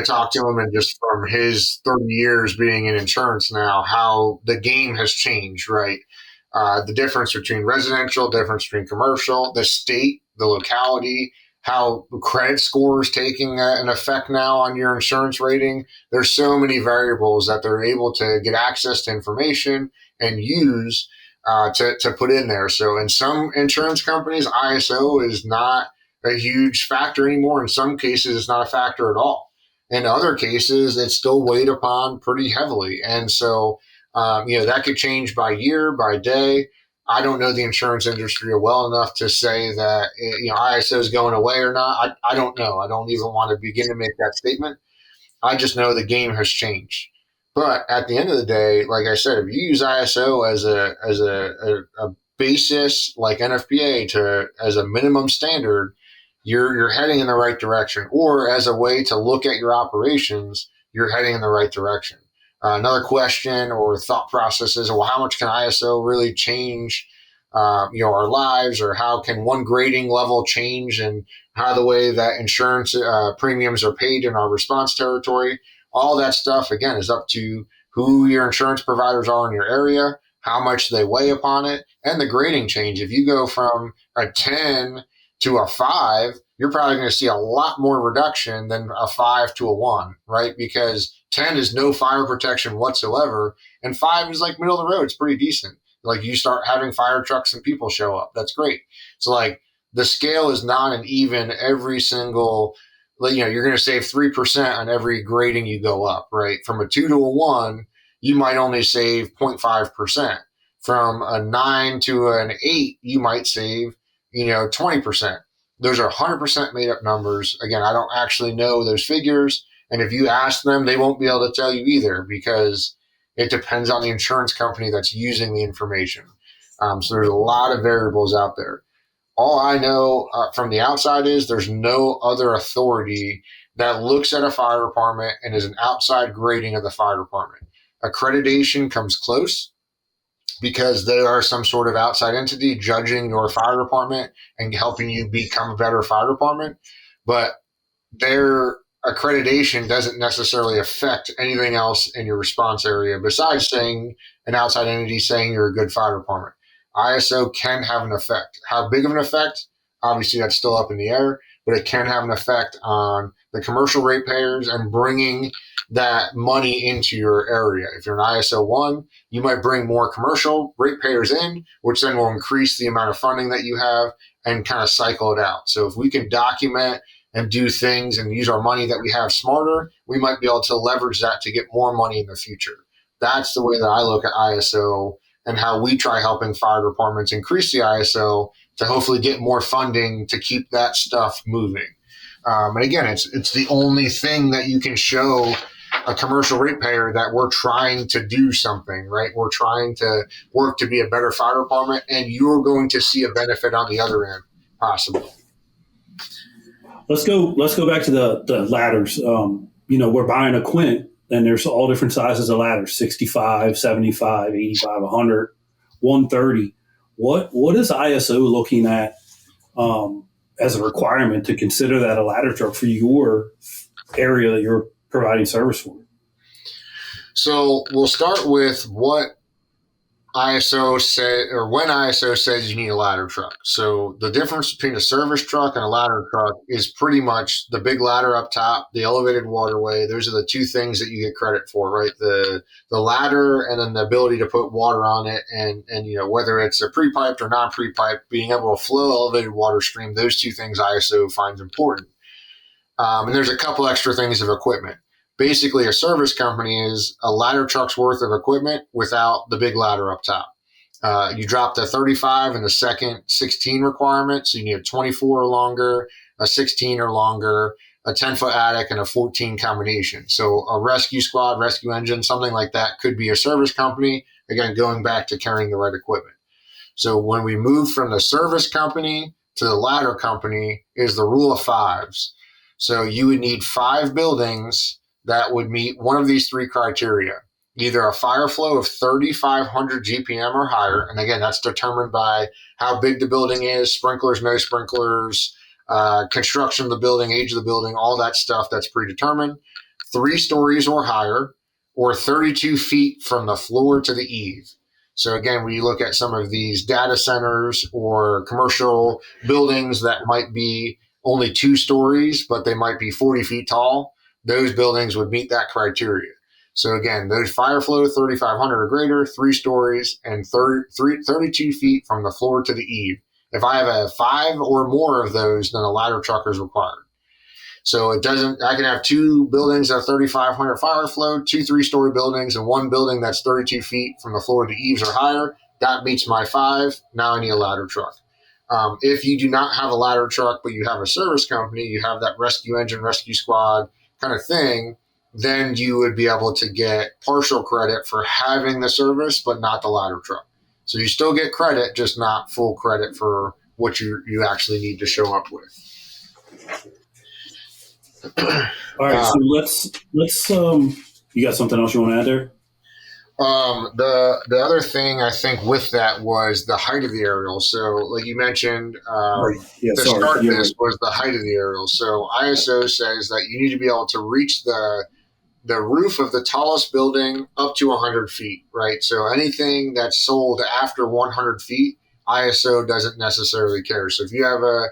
Talk to him, and just from his 30 years being in insurance now, how the game has changed, right? The difference between residential, difference between commercial, the state, the locality, how credit score is taking an effect now on your insurance rating. There's so many variables that they're able to get access to information and use to put in there. So in some insurance companies, ISO is not a huge factor anymore. In some cases, it's not a factor at all. In other cases, it's still weighed upon pretty heavily. And so, that could change by year, by day. I don't know the insurance industry well enough to say that, ISO is going away or not. I don't know. I don't even want to begin to make that statement. I just know the game has changed. But at the end of the day, like I said, if you use ISO as a basis like NFPA as a minimum standard, you're heading in the right direction. Or as a way to look at your operations, you're heading in the right direction. Another question or thought process is, well, how much can ISO really change, our lives, or how can one grading level change and how the way that insurance premiums are paid in our response territory? All that stuff, again, is up to who your insurance providers are in your area, how much they weigh upon it, and the grading change. If you go from a 10 to a 5, you're probably going to see a lot more reduction than a 5 to a 1, right? Because 10 is no fire protection whatsoever, and 5 is like middle of the road. It's pretty decent. Like you start having fire trucks and people show up. That's great. So like the scale is not an even every single, you're going to save 3% on every grading you go up, right? From a 2 to a 1, you might only save 0.5%. From a 9 to an 8, you might save 20%. Those are 100% made up numbers. Again, I don't actually know those figures. And if you ask them, they won't be able to tell you either because it depends on the insurance company that's using the information. So there's a lot of variables out there. All I know from the outside is there's no other authority that looks at a fire department and is an outside grading of the fire department. Accreditation comes close, because they are some sort of outside entity judging your fire department and helping you become a better fire department. But their accreditation doesn't necessarily affect anything else in your response area besides saying an outside entity saying you're a good fire department. ISO can have an effect. How big of an effect? Obviously, that's still up in the air, but it can have an effect on the commercial ratepayers and bringing that money into your area. If you're an ISO 1, you might bring more commercial ratepayers in, which then will increase the amount of funding that you have and kind of cycle it out. So if we can document and do things and use our money that we have smarter, we might be able to leverage that to get more money in the future. That's the way that I look at ISO and how we try helping fire departments increase the ISO to hopefully get more funding to keep that stuff moving. And again, it's the only thing that you can show a commercial ratepayer that we're trying to do something, right? We're trying to work to be a better fire department, and you're going to see a benefit on the other end, possibly. Let's go back to the ladders. We're buying a Quint, and there's all different sizes of ladders: 65, 75, 85, 100, 130. What is ISO looking at as a requirement to consider that a ladder truck for your area that you're providing service for? So we'll start with what ISO said, or when ISO says you need a ladder truck. So the difference between a service truck and a ladder truck is pretty much the big ladder up top, the elevated waterway. Those are the two things that you get credit for, right? The ladder, and then the ability to put water on it, and whether it's a pre-piped or non pre-piped, being able to flow elevated water stream. Those two things ISO finds important. And there's a couple extra things of equipment. Basically, a service company is a ladder truck's worth of equipment without the big ladder up top. You drop the 35 and the second 16 requirement, so you need a 24 or longer, a 16 or longer, a 10-foot attic, and a 14 combination. So a rescue squad, rescue engine, something like that could be a service company, again, going back to carrying the right equipment. So when we move from the service company to the ladder company is the rule of fives. So you would need 5 buildings that would meet one of these 3 criteria: either a fire flow of 3,500 GPM or higher. And again, that's determined by how big the building is, sprinklers, no sprinklers, construction of the building, age of the building, all that stuff that's predetermined. 3 stories or higher, or 32 feet from the floor to the eave. So again, when you look at some of these data centers or commercial buildings that might be only 2 stories, but they might be 40 feet tall, those buildings would meet that criteria. So again, those fire flow 3,500 or greater, 3 stories, and 32 feet from the floor to the eave. If I have a 5 or more of those, then a ladder truck is required. So I can have 2 buildings that are 3,500 fire flow, 2 3-story buildings, and 1 building that's 32 feet from the floor to eaves or higher. That meets my 5. Now I need a ladder truck. If you do not have a ladder truck, but you have a service company, you have that rescue engine, rescue squad kind of thing, then you would be able to get partial credit for having the service, but not the ladder truck. So you still get credit, just not full credit for what you actually need to show up with. All right, so let's you got something else you want to add there? The other thing I think with that was the height of the aerial. So like you mentioned, this was the height of the aerial. So ISO says that you need to be able to reach the roof of the tallest building up to 100 feet, right? So anything that's sold after 100 feet, ISO doesn't necessarily care. So if you have a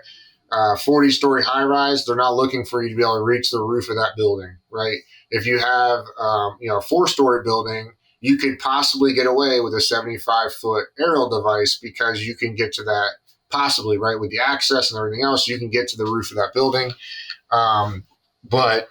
40-story high-rise, they're not looking for you to be able to reach the roof of that building, right? If you have a 4-story building, you could possibly get away with a 75-foot aerial device because you can get to that possibly, right, with the access and everything else. You can get to the roof of that building. But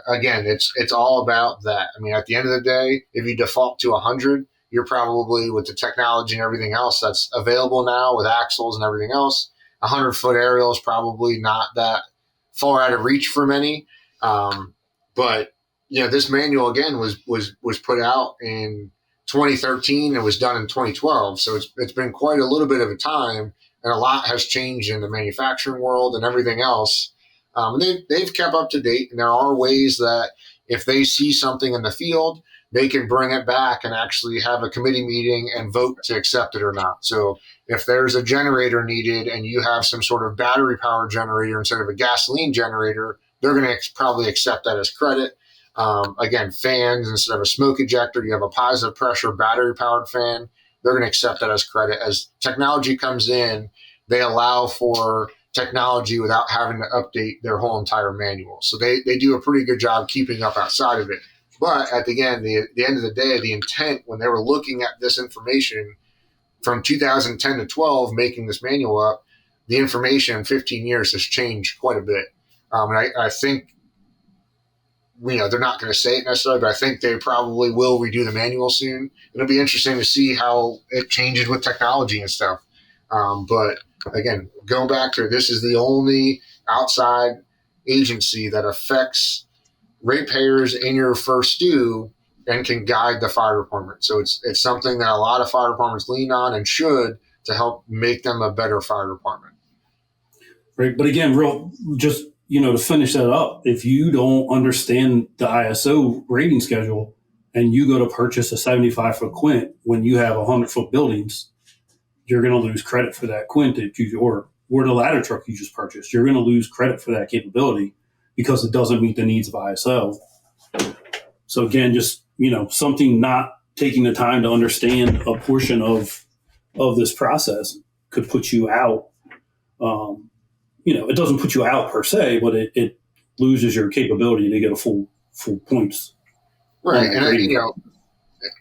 again, it's all about that. I mean, at the end of the day, if you default to 100, you're probably, with the technology and everything else that's available now with axles and everything else, 100-foot aerial is probably not that far out of reach for many. But this manual again was put out in 2013 and was done in 2012. So it's been quite a little bit of a time, and a lot has changed in the manufacturing world and everything else. They've kept up to date, and there are ways that if they see something in the field, they can bring it back and actually have a committee meeting and vote to accept it or not. So if there's a generator needed and you have some sort of battery powered generator instead of a gasoline generator, they're going to probably accept that as credit. Again, fans, instead of a smoke ejector, you have a positive pressure battery powered fan. They're going to accept that as credit. As technology comes in, they allow for technology without having to update their whole entire manual. So they do a pretty good job keeping up outside of it. But at the end of the day, the intent when they were looking at this information from 2010 to 12, making this manual up, the information in 15 years has changed quite a bit. And I think, they're not going to say it necessarily, but I think they probably will redo the manual soon. It'll be interesting to see how it changes with technology and stuff. But again, going back to this is the only outside agency that affects ratepayers in your first due and can guide the fire department. So it's something that a lot of fire departments lean on and should to help make them a better fire department. Right. But again, just, to finish that up, if you don't understand the ISO rating schedule and you go to purchase a 75-foot quint when you have 100-foot buildings, you're going to lose credit for that quint or the ladder truck you just purchased. You're going to lose credit for that capability because it doesn't meet the needs of ISO. So again, just, something not taking the time to understand a portion of this process could put you out. It doesn't put you out per se, but it loses your capability to get a full points. Right. And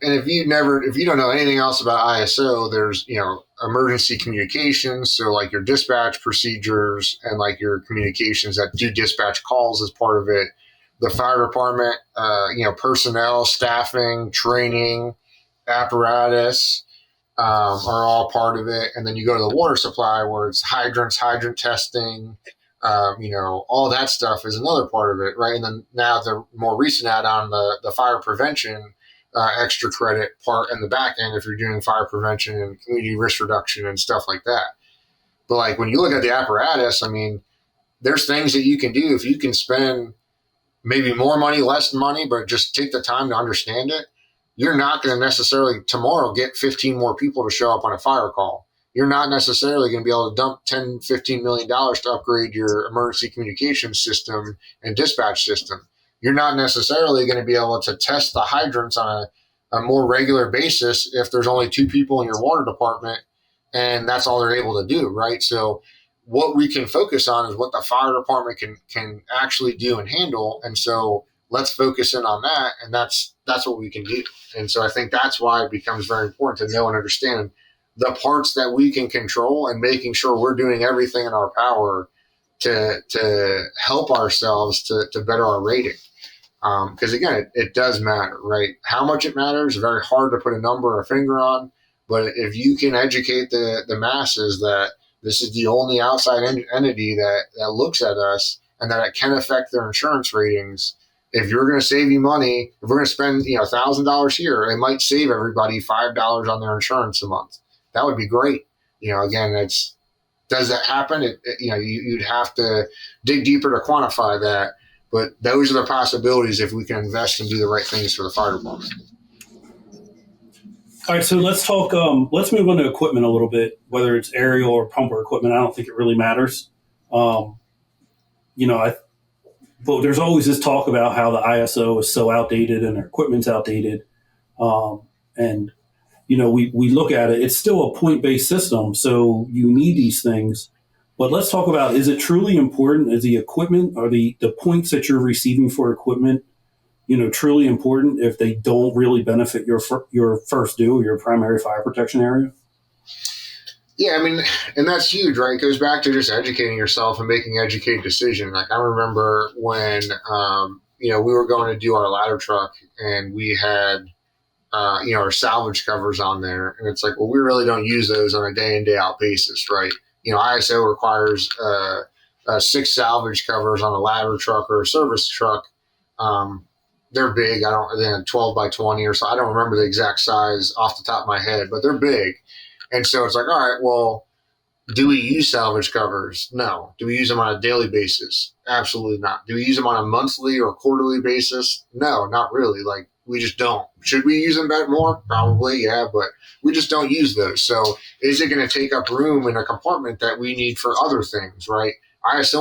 and if you don't know anything else about ISO, there's, emergency communications. So like your dispatch procedures and like your communications that do dispatch calls as part of it. The fire department, personnel, staffing, training, apparatus, are all part of it. And then you go to the water supply where it's hydrant testing, all that stuff is another part of it, right? And then now the more recent add-on, the fire prevention extra credit part in the back end if you're doing fire prevention and community risk reduction and stuff like that. But like when you look at the apparatus, there's things that you can do if you can spend maybe more money, less money, but just take the time to understand it. You're not going to necessarily tomorrow get 15 more people to show up on a fire call. You're not necessarily going to be able to dump $10, $15 million to upgrade your emergency communication system and dispatch system. You're not necessarily going to be able to test the hydrants on a more regular basis if there's only 2 people in your water department and that's all they're able to do, right? So what we can focus on is what the fire department can actually do and handle. And so let's focus in on that. And that's what we can do. And so I think that's why it becomes very important to know and understand the parts that we can control and making sure we're doing everything in our power to help ourselves to better our rating. Because again, it does matter, right? How much it matters is very hard to put a number or a finger on. But if you can educate the masses that this is the only outside entity that looks at us and that it can affect their insurance ratings, if you're going to save you money, if we're going to spend $1,000 here, it might save everybody $5 on their insurance a month. That would be great. Again, does that happen? You'd have to dig deeper to quantify that. But those are the possibilities if we can invest and do the right things for the fire department. All right, so let's talk. Let's move on to equipment a little bit, whether it's aerial or pumper equipment. I don't think it really matters. But there's always this talk about how the ISO is so outdated and our equipment's outdated. And we look at it. It's still a point-based system, so you need these things. But let's talk about, is it truly important? Is the equipment or the points that you're receiving for equipment, truly important if they don't really benefit your first due, your primary fire protection area? Yeah, and that's huge, right? It goes back to just educating yourself and making educated decisions. Like I remember when, we were going to do our ladder truck and we had, our salvage covers on there. And it's like, well, we really don't use those on a day in, day out basis, right? ISO requires 6 salvage covers on a ladder truck or a service truck. They're big. They're 12 by 20 or so. I don't remember the exact size off the top of my head, but they're big. And so it's like, all right, well, do we use salvage covers? No. Do we use them on a daily basis? Absolutely not. Do we use them on a monthly or quarterly basis? No, not really. Like, we just don't. Should we use them more? Probably, yeah, but we just don't use those. So is it going to take up room in a compartment that we need for other things, right? ISO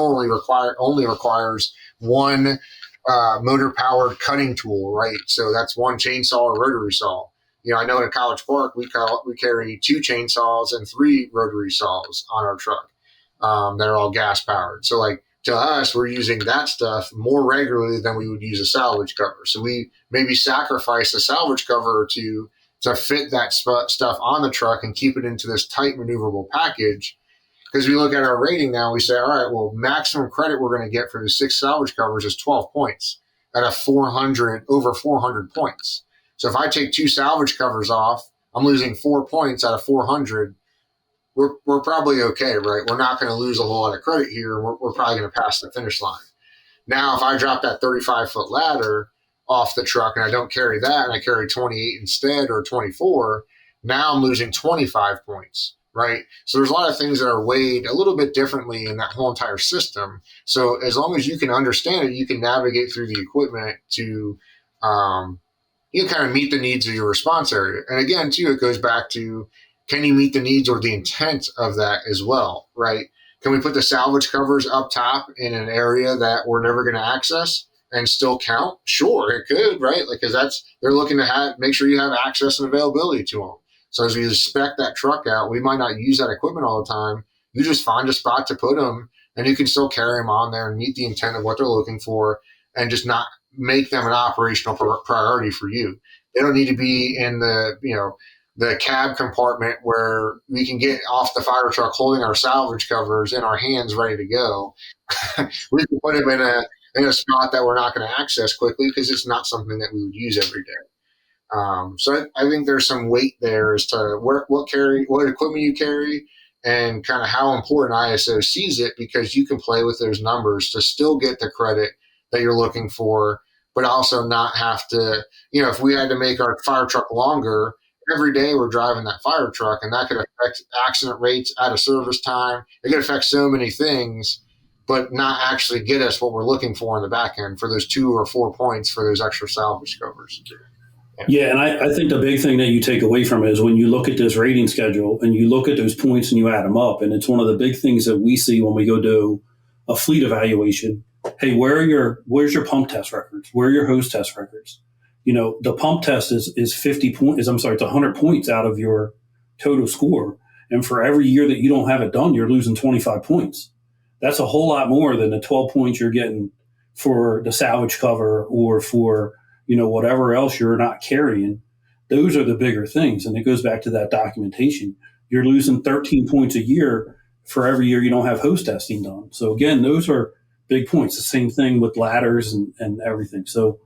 only requires one motor-powered cutting tool, right? So that's one chainsaw or rotary saw. I know in College Park, we carry 2 chainsaws and 3 rotary saws on our truck. They're all gas-powered. So, like, to us, we're using that stuff more regularly than we would use a salvage cover. So we maybe sacrifice a salvage cover or two to fit that stuff on the truck and keep it into this tight maneuverable package. Because we look at our rating now, we say, all right, well, maximum credit we're going to get for the 6 salvage covers is 12 points at a 400, over 400 points. So if I take 2 salvage covers off, I'm losing 4 points out of 400. We're probably okay, right? We're not going to lose a whole lot of credit here. We're probably going to pass the finish line. Now, if I drop that 35-foot ladder off the truck and I don't carry that and I carry 28 instead or 24, now I'm losing 25 points, right? So there's a lot of things that are weighed a little bit differently in that whole entire system. So as long as you can understand it, you can navigate through the equipment to kind of meet the needs of your response area. And again, too, it goes back to, can you meet the needs or the intent of that as well, right? Can we put the salvage covers up top in an area that we're never going to access and still count? Sure, it could, right? Like, because they're looking to make sure you have access and availability to them. So as we spec that truck out, we might not use that equipment all the time. You just find a spot to put them, and you can still carry them on there and meet the intent of what they're looking for, and just not make them an operational priority for you. They don't need to be in the cab compartment where we can get off the fire truck holding our salvage covers in our hands ready to go. We can put them in a spot that we're not going to access quickly because it's not something that we would use every day. So I think there's some weight there as to what equipment you carry and kind of how important ISO sees it, because you can play with those numbers to still get the credit that you're looking for, but also not have to, if we had to make our fire truck longer, every day we're driving that fire truck, and that could affect accident rates, out of service time. It could affect so many things, but not actually get us what we're looking for in the back end for those 2 or 4 points for those extra salvage covers. Yeah, and I think the big thing that you take away from it is when you look at this rating schedule and you look at those points and you add them up, and it's one of the big things that we see when we go do a fleet evaluation. Hey, where's your pump test records? Where are your hose test records? The pump test is 50 points. It's 100 points out of your total score. And for every year that you don't have it done, you're losing 25 points. That's a whole lot more than the 12 points you're getting for the salvage cover or for, whatever else you're not carrying. Those are the bigger things. And it goes back to that documentation. You're losing 13 points a year for every year you don't have hose testing done. So again, those are big points. The same thing with ladders and everything. So,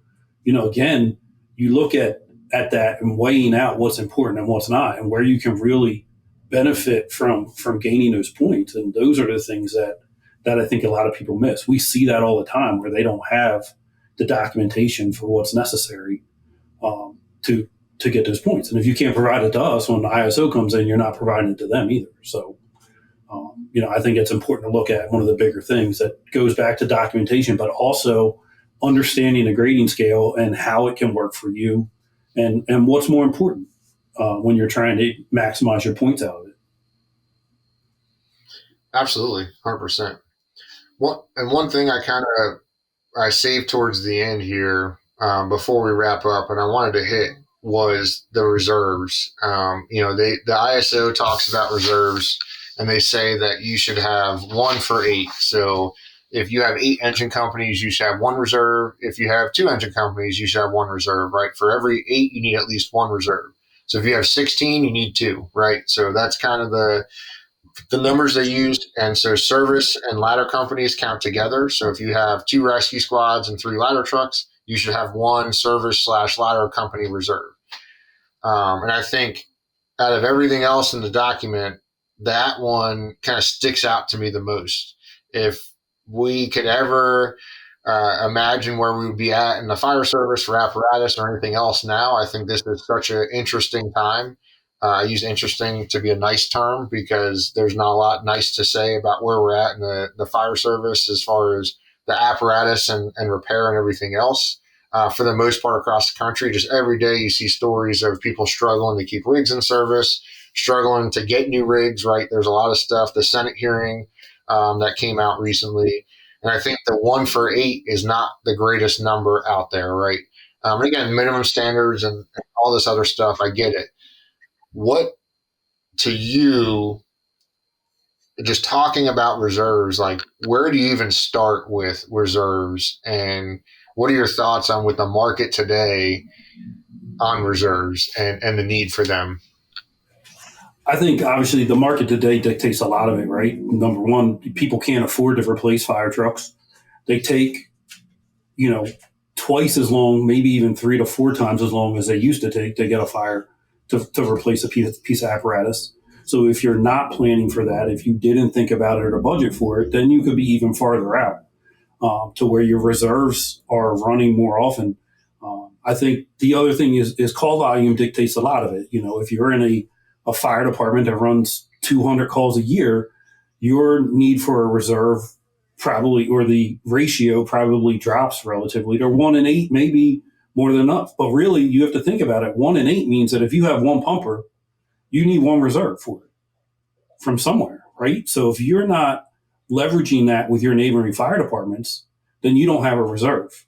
again, you look at that and weighing out what's important and what's not, and where you can really benefit from gaining those points. And those are the things that I think a lot of people miss. We see that all the time where they don't have the documentation for what's necessary to get those points. And if you can't provide it to us when the ISO comes in, you're not providing it to them either. So, I think it's important to look at one of the bigger things that goes back to documentation, but also understanding the grading scale and how it can work for you and what's more important when you're trying to maximize your points out of it. Absolutely, 100%. One thing I saved towards the end here before we wrap up, and I wanted to hit, was the reserves. The ISO talks about reserves, and they say that you should have 1 for 8. So if you have 8 engine companies, you should have 1 reserve. If you have 2 engine companies, you should have 1 reserve, right? For every 8, you need at least 1 reserve. So if you have 16, you need 2, right? So that's kind of the numbers they used. And so service and ladder companies count together. So if you have 2 rescue squads and 3 ladder trucks, you should have 1 service/ladder company reserve. And I think out of everything else in the document, that one kind of sticks out to me the most. If we could ever imagine where we would be at in the fire service for apparatus or anything else now, I think this is such an interesting time. I use interesting to be a nice term because there's not a lot nice to say about where we're at in the fire service as far as the apparatus and repair and everything else. For the most part across the country, just every day you see stories of people struggling to keep rigs in service, struggling to get new rigs, right? There's a lot of stuff. The Senate hearing that came out recently. And I think the 1 for 8 is not the greatest number out there, right? And again, minimum standards and all this other stuff, I get it. What, to you, just talking about reserves, like where do you even start with reserves? And what are your thoughts on with the market today on reserves and the need for them? I think obviously the market today dictates a lot of it, right? Number one, people can't afford to replace fire trucks. They take, you know, twice as long, maybe even 3 to 4 times as long as they used to take to get a fire to replace a piece of apparatus. So if you're not planning for that, if you didn't think about it or budget for it, then you could be even farther out to where your reserves are running more often. I think the other thing is call volume dictates a lot of it. You know, if you're in a fire department that runs 200 calls a year, your need for a reserve probably, or the ratio probably drops relatively to 1 in 8, maybe more than enough. But really, you have to think about it. 1 in 8 means that if you have one pumper, you need one reserve for it from somewhere, right? So if you're not leveraging that with your neighboring fire departments, then you don't have a reserve,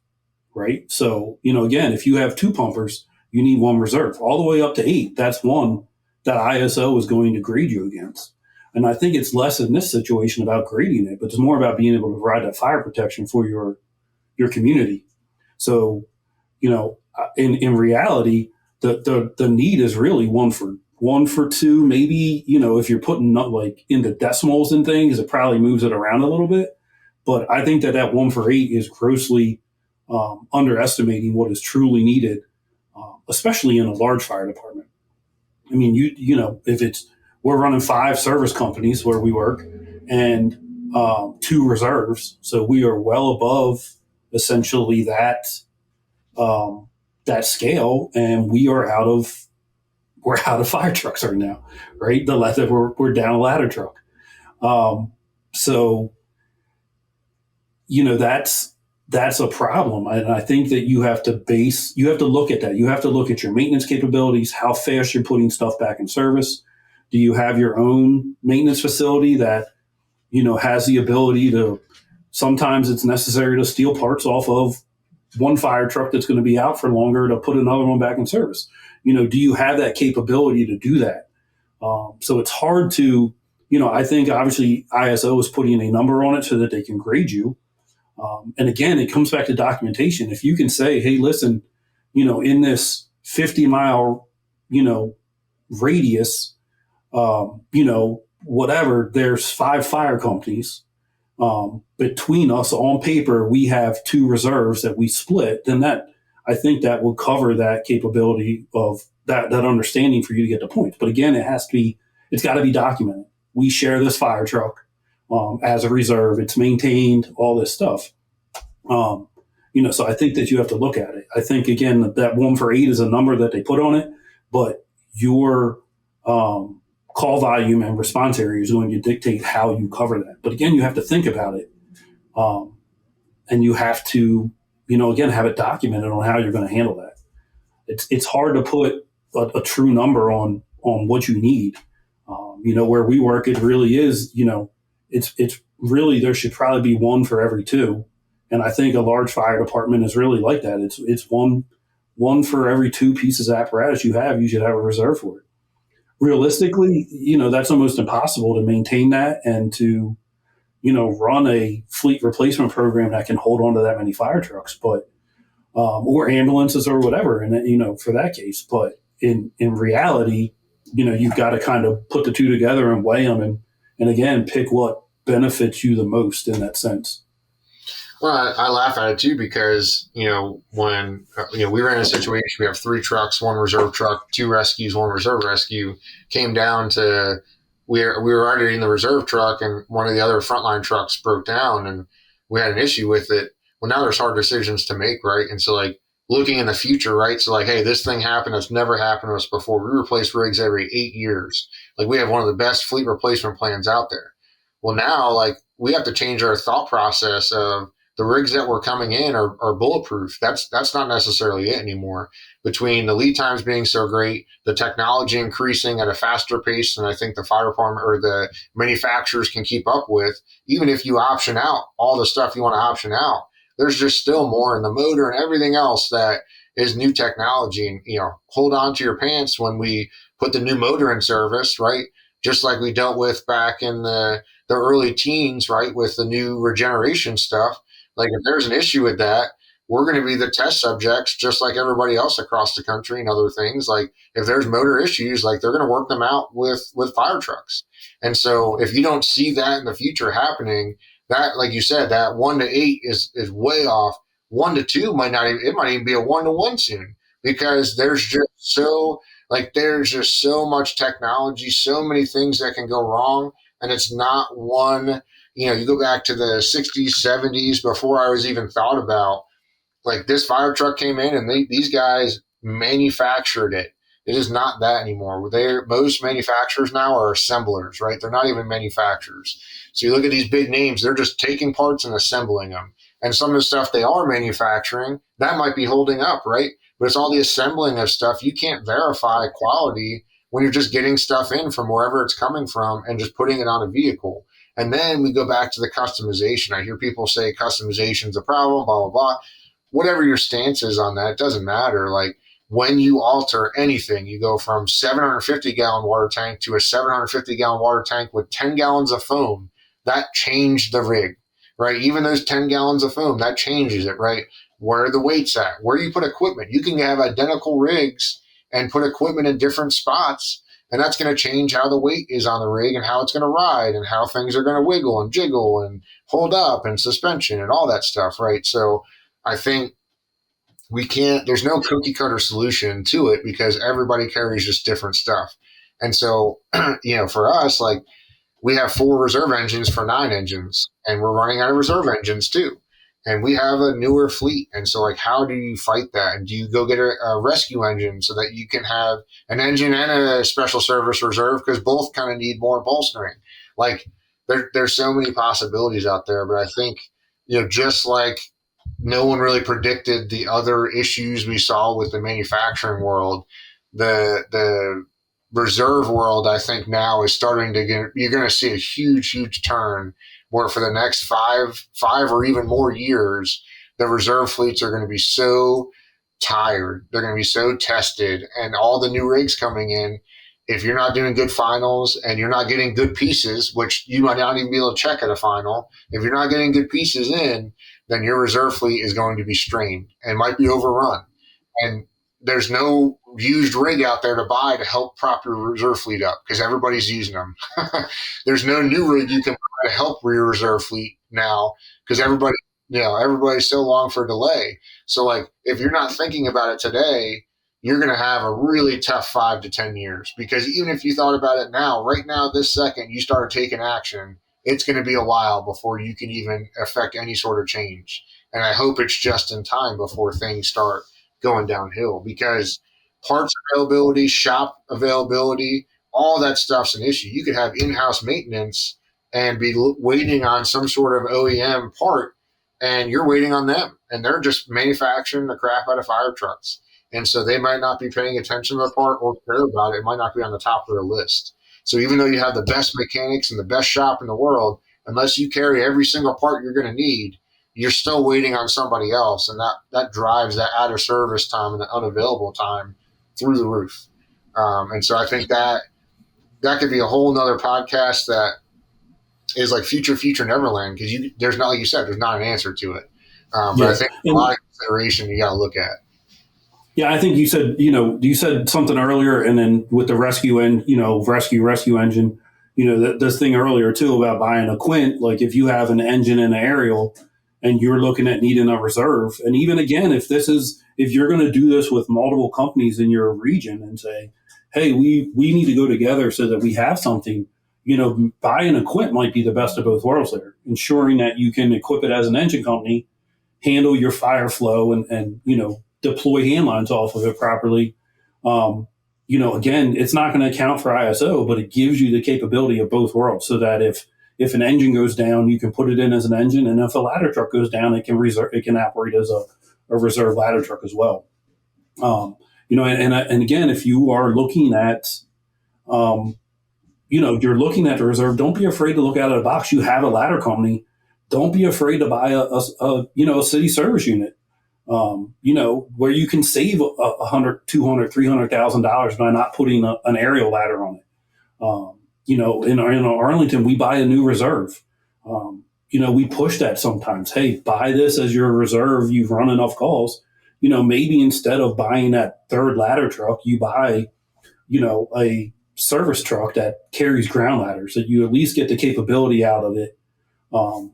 right? So, you know, again, if you have 2 pumpers, you need one reserve. All the way up to 8, that's one that ISO is going to grade you against. And I think it's less in this situation about grading it, but it's more about being able to provide that fire protection for your community. So, you know, in reality, the need is really one for two, maybe, you know, if you're putting like into decimals and things, it probably moves it around a little bit. But I think that 1 for 8 is grossly underestimating what is truly needed, especially in a large fire department. I mean, you know, we're running 5 service companies where we work and 2 reserves, so we are well above essentially that scale, and we're out of fire trucks right now, right? We're down a ladder truck. So, you know, that's a problem. And I think that you have to look at that. You have to look at your maintenance capabilities, how fast you're putting stuff back in service. Do you have your own maintenance facility that, you know, has the ability to, sometimes it's necessary to steal parts off of one fire truck that's going to be out for longer to put another one back in service. You know, do you have that capability to do that? So it's hard to, you know, I think obviously ISO is putting a number on it so that they can grade you. And again, it comes back to documentation. If you can say, hey, listen, you know, in this 50-mile, you know, radius, you know, whatever, there's 5 fire companies. Between us on paper, we have 2 reserves that we split, then I think that will cover that capability of that understanding for you to get the points. But again, it's got to be documented. We share this fire truck as a reserve. It's maintained, all this stuff. You know, so I think that you have to look at it. I think again that 1 for 8 is a number that they put on it, but your call volume and response area is going to dictate how you cover that. But again, you have to think about it, and you have to, you know, again, have it documented on how you're going to handle that. It's hard to put a true number on what you need. You know, where we work, it really is, you know, it's really, there should probably be 1 for every 2. And I think a large fire department is really like that. It's one for every 2 pieces of apparatus you should have a reserve for it. Realistically, you know, that's almost impossible to maintain that and to, you know, run a fleet replacement program that can hold on to that many fire trucks, but or ambulances or whatever, and you know, for that case. But in reality, you know, you've got to kind of put the 2 together and weigh them, and again, pick what benefits you the most in that sense. Well, I laugh at it too because, you know, when, you know, we were in a situation, we have 3 trucks, 1 reserve truck, 2 rescues, 1 reserve rescue, came down to, we were already in the reserve truck and one of the other frontline trucks broke down and we had an issue with it. Well, now there's hard decisions to make, right? And so like looking in the future, right? So like, hey, this thing happened. It's never happened to us before. We replace rigs every 8 years. Like we have one of the best fleet replacement plans out there. Well, now like we have to change our thought process of, the rigs that were coming in are bulletproof. That's not necessarily it anymore. Between the lead times being so great, the technology increasing at a faster pace than I think the fire department or the manufacturers can keep up with, even if you option out all the stuff you want to option out, there's just still more in the motor and everything else that is new technology. And, you know, hold on to your pants when we put the new motor in service, right? Just like we dealt with back in the early teens, right? With the new regeneration stuff. Like if there's an issue with that, we're going to be the test subjects just like everybody else across the country and other things. Like if there's motor issues, like they're going to work them out with fire trucks. And so if you don't see that in the future happening, that, like you said, that 1 to 8 is way off. 1 to 2 might not even, it might even be a 1 to 1 soon, because there's just so much technology, so many things that can go wrong. And it's not one, you go back to the 60s, 70s before I was even thought about, like this fire truck came in and these guys manufactured it. It is not that anymore. Most manufacturers now are assemblers, right? They're not even manufacturers. So you look at these big names, they're just taking parts and assembling them. And some of the stuff they are manufacturing, that might be holding up, right? But it's all the assembling of stuff. You can't verify quality when you're just getting stuff in from wherever it's coming from and just putting it on a vehicle. And then we go back to the customization. I hear people say customization is a problem, blah, blah, blah. Whatever your stance is on that, it doesn't matter. Like when you alter anything, you go from 750-gallon water tank to a 750-gallon water tank with 10 gallons of foam. That changed the rig, right? Even those 10 gallons of foam, that changes it, right? Where are the weights at? Where you put equipment? You can have identical rigs and put equipment in different spots, and that's going to change how the weight is on the rig and how it's going to ride and how things are going to wiggle and jiggle and hold up and suspension and all that stuff, right? So I think there's no cookie cutter solution to it because everybody carries just different stuff. And so, for us, like we have 4 reserve engines for 9 engines and we're running out of reserve engines too. And we have a newer fleet. And so like, how do you fight that? And do you go get a rescue engine so that you can have an engine and a special service reserve? Because both kind of need more bolstering. Like there's so many possibilities out there, but I think, just like no one really predicted the other issues we saw with the manufacturing world, the reserve world, I think now is starting to you're going to see a huge turn where for the next five or even more years, the reserve fleets are going to be so tired. They're going to be so tested, and all the new rigs coming in, if you're not doing good finals and you're not getting good pieces, which you might not even be able to check at a final, if you're not getting good pieces in, then your reserve fleet is going to be strained and might be overrun. And there's no used rig out there to buy to help prop your reserve fleet up because everybody's using them. There's no new rig you can buy to help your reserve fleet now because everybody's so long for delay. So like, if you're not thinking about it today, you're going to have a really tough 5 to 10 years, because even if you thought about it now, right now, this second you start taking action, it's going to be a while before you can even affect any sort of change. And I hope it's just in time before things start going downhill, because parts availability, shop availability, all that stuff's an issue. You could have in-house maintenance and be waiting on some sort of OEM part, and you're waiting on them, and they're just manufacturing the crap out of fire trucks. And so they might not be paying attention to the part or care about it. It might not be on the top of their list. So even though you have the best mechanics and the best shop in the world, unless you carry every single part you're going to need, you're still waiting on somebody else. And that drives that out of service time and the unavailable time through the roof. And so I think that could be a whole nother podcast that is like future Neverland, because there's not, like you said, there's not an answer to it. But I think a lot of consideration you got to look at. Yeah, I think you said something earlier, and then with the rescue engine, this thing earlier too about buying a quint. Like if you have an engine and an aerial, and you're looking at needing a reserve, and even again, if you're going to do this with multiple companies in your region and say, hey, we need to go together so that we have something, buying a quint might be the best of both worlds there, ensuring that you can equip it as an engine company, handle your fire flow, and deploy hand lines off of it properly. Again, it's not going to account for ISO, but it gives you the capability of both worlds, so that if an engine goes down, you can put it in as an engine, and if a ladder truck goes down, it can operate as a reserve ladder truck as well. And again, if you are looking at, you're looking at the reserve, don't be afraid to look out of the box. You have a ladder company. Don't be afraid to buy a city service unit. Where you can save $100,000, $200,000, $300,000 by not putting an aerial ladder on it. In Arlington, we buy a new reserve. we push that sometimes. Hey, buy this as your reserve. You've run enough calls. Maybe instead of buying that third ladder truck, you buy, a service truck that carries ground ladders, that you at least get the capability out of it.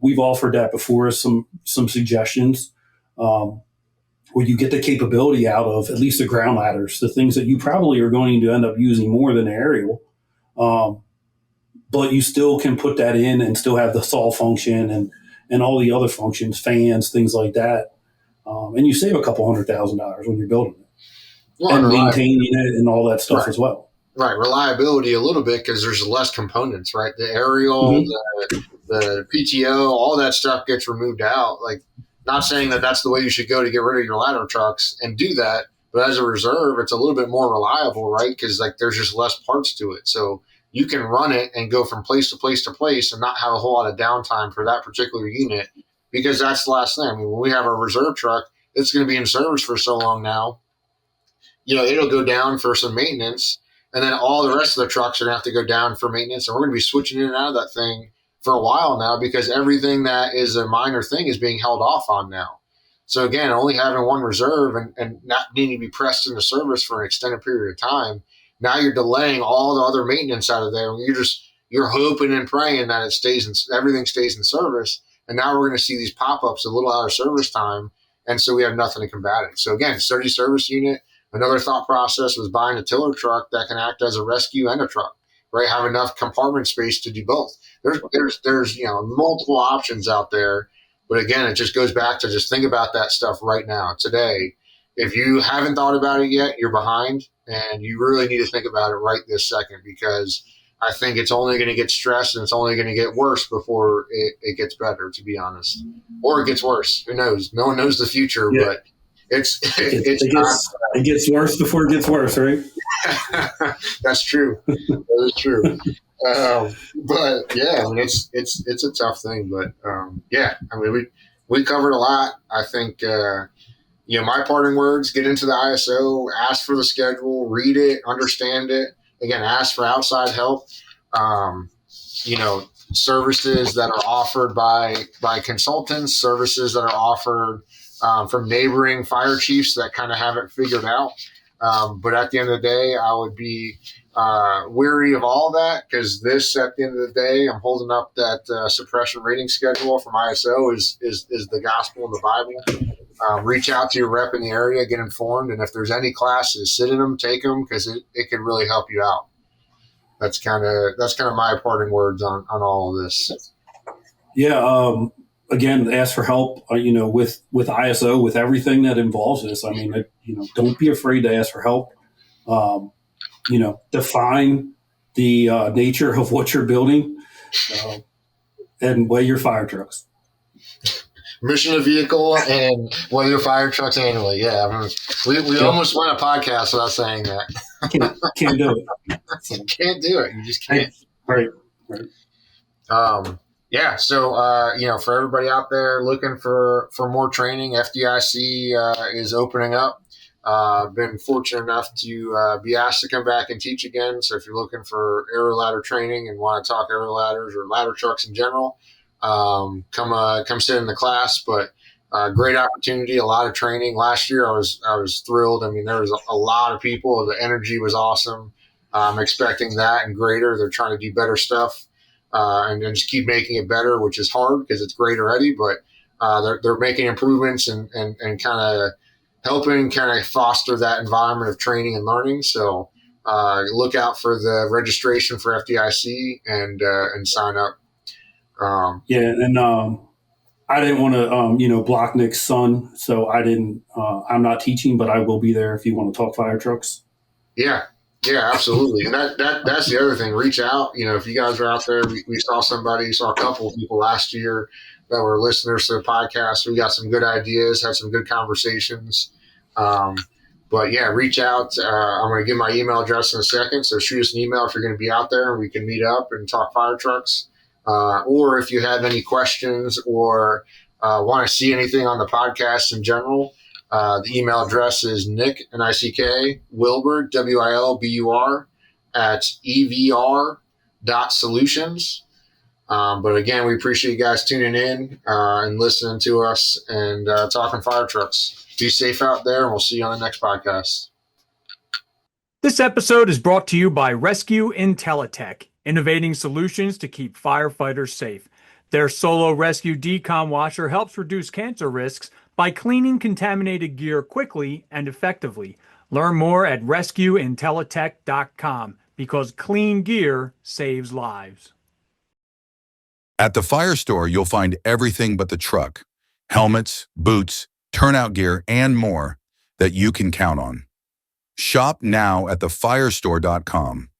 We've offered that before as some suggestions, where you get the capability out of at least the ground ladders, the things that you probably are going to end up using more than the aerial. But you still can put that in and still have the saw function and all the other functions, fans, things like that. And you save a couple $100,000 when you're building it, and maintaining it and all that stuff as well. Right. Reliability a little bit, because there's less components, right? The aerial, the PTO, all that stuff gets removed out. Like, not saying that that's the way you should go to get rid of your ladder trucks and do that, but as a reserve, it's a little bit more reliable, right? Because like there's just less parts to it. So you can run it and go from place to place to place and not have a whole lot of downtime for that particular unit, because that's the last thing. I mean, when we have a reserve truck, it's going to be in service for so long now. It'll go down for some maintenance, and then all the rest of the trucks are going to have to go down for maintenance, and we're going to be switching in and out of that thing for a while now, because everything that is a minor thing is being held off on now. So again, only having one reserve and not needing to be pressed into service for an extended period of time, now you're delaying all the other maintenance out of there. You're hoping and praying that everything stays in service. And now we're going to see these pop-ups a little out of service time. And so we have nothing to combat it. So again, sturdy service unit. Another thought process was buying a tiller truck that can act as a rescue and a truck, right? Have enough compartment space to do both. There's multiple options out there. But again, it just goes back to just think about that stuff right now, today. If you haven't thought about it yet, you're behind, and you really need to think about it right this second, because I think it's only going to get stressed and it's only going to get worse before it gets better, to be honest. Or it gets worse. Who knows? No one knows the future, but it gets worse before it gets worse, right? That's true. That is true. But yeah, I mean, it's a tough thing, but yeah, I mean, we covered a lot. I think, my parting words: get into the ISO, ask for the schedule, read it, understand it. Again, ask for outside help. Services that are offered by consultants, services that are offered from neighboring fire chiefs that kind of have it figured out. But at the end of the day, I would be weary of all that, because at the end of the day, I'm holding up that suppression rating schedule from ISO is the gospel and the Bible. Reach out to your rep in the area, get informed, and if there's any classes, sit in them, take them, because it can really help you out. That's kind of my parting words on all of this. Yeah. Again, ask for help, with ISO, with everything that involves this. I mean, don't be afraid to ask for help. Define the nature of what you're building, and weigh your fire trucks. Mission of vehicle and weigh your fire trucks annually. Yeah, I mean, we almost won a podcast without saying that. Can't do it. Can't do it. You just can't. Right. Yeah. So, for everybody out there looking for more training, FDIC is opening up. I've been fortunate enough to be asked to come back and teach again. So if you're looking for aerial ladder training and want to talk aerial ladders or ladder trucks in general, come sit in the class. But great opportunity, a lot of training. Last year, I was thrilled. I mean, there was a lot of people. The energy was awesome. I'm expecting that and greater. They're trying to do better stuff. And then just keep making it better, which is hard because it's great already, but they're making improvements and kind of helping kind of foster that environment of training and learning. So look out for the registration for FDIC and sign up. I didn't want to, block Nick's son, so I didn't. I'm not teaching, but I will be there if you want to talk fire trucks. Yeah, absolutely. And that's the other thing. Reach out. If you guys are out there, we saw a couple of people last year that were listeners to the podcast. We got some good ideas, had some good conversations. But yeah, reach out. I'm going to give my email address in a second. So shoot us an email if you're going to be out there and we can meet up and talk fire trucks. Or if you have any questions or want to see anything on the podcast in general, the email address is Nick, N-I-C-K, Wilbur, W-I-L-B-U-R, at evr.solutions. But again, we appreciate you guys tuning in and listening to us and talking fire trucks. Be safe out there, and we'll see you on the next podcast. This episode is brought to you by Rescue Intelitech, innovating solutions to keep firefighters safe. Their Solo Rescue Decon Washer helps reduce cancer risks by cleaning contaminated gear quickly and effectively. Learn more at rescueintelitech.com because clean gear saves lives. At the Fire Store, you'll find everything but the truck, helmets, boots, turnout gear, and more that you can count on. Shop now at thefirestore.com.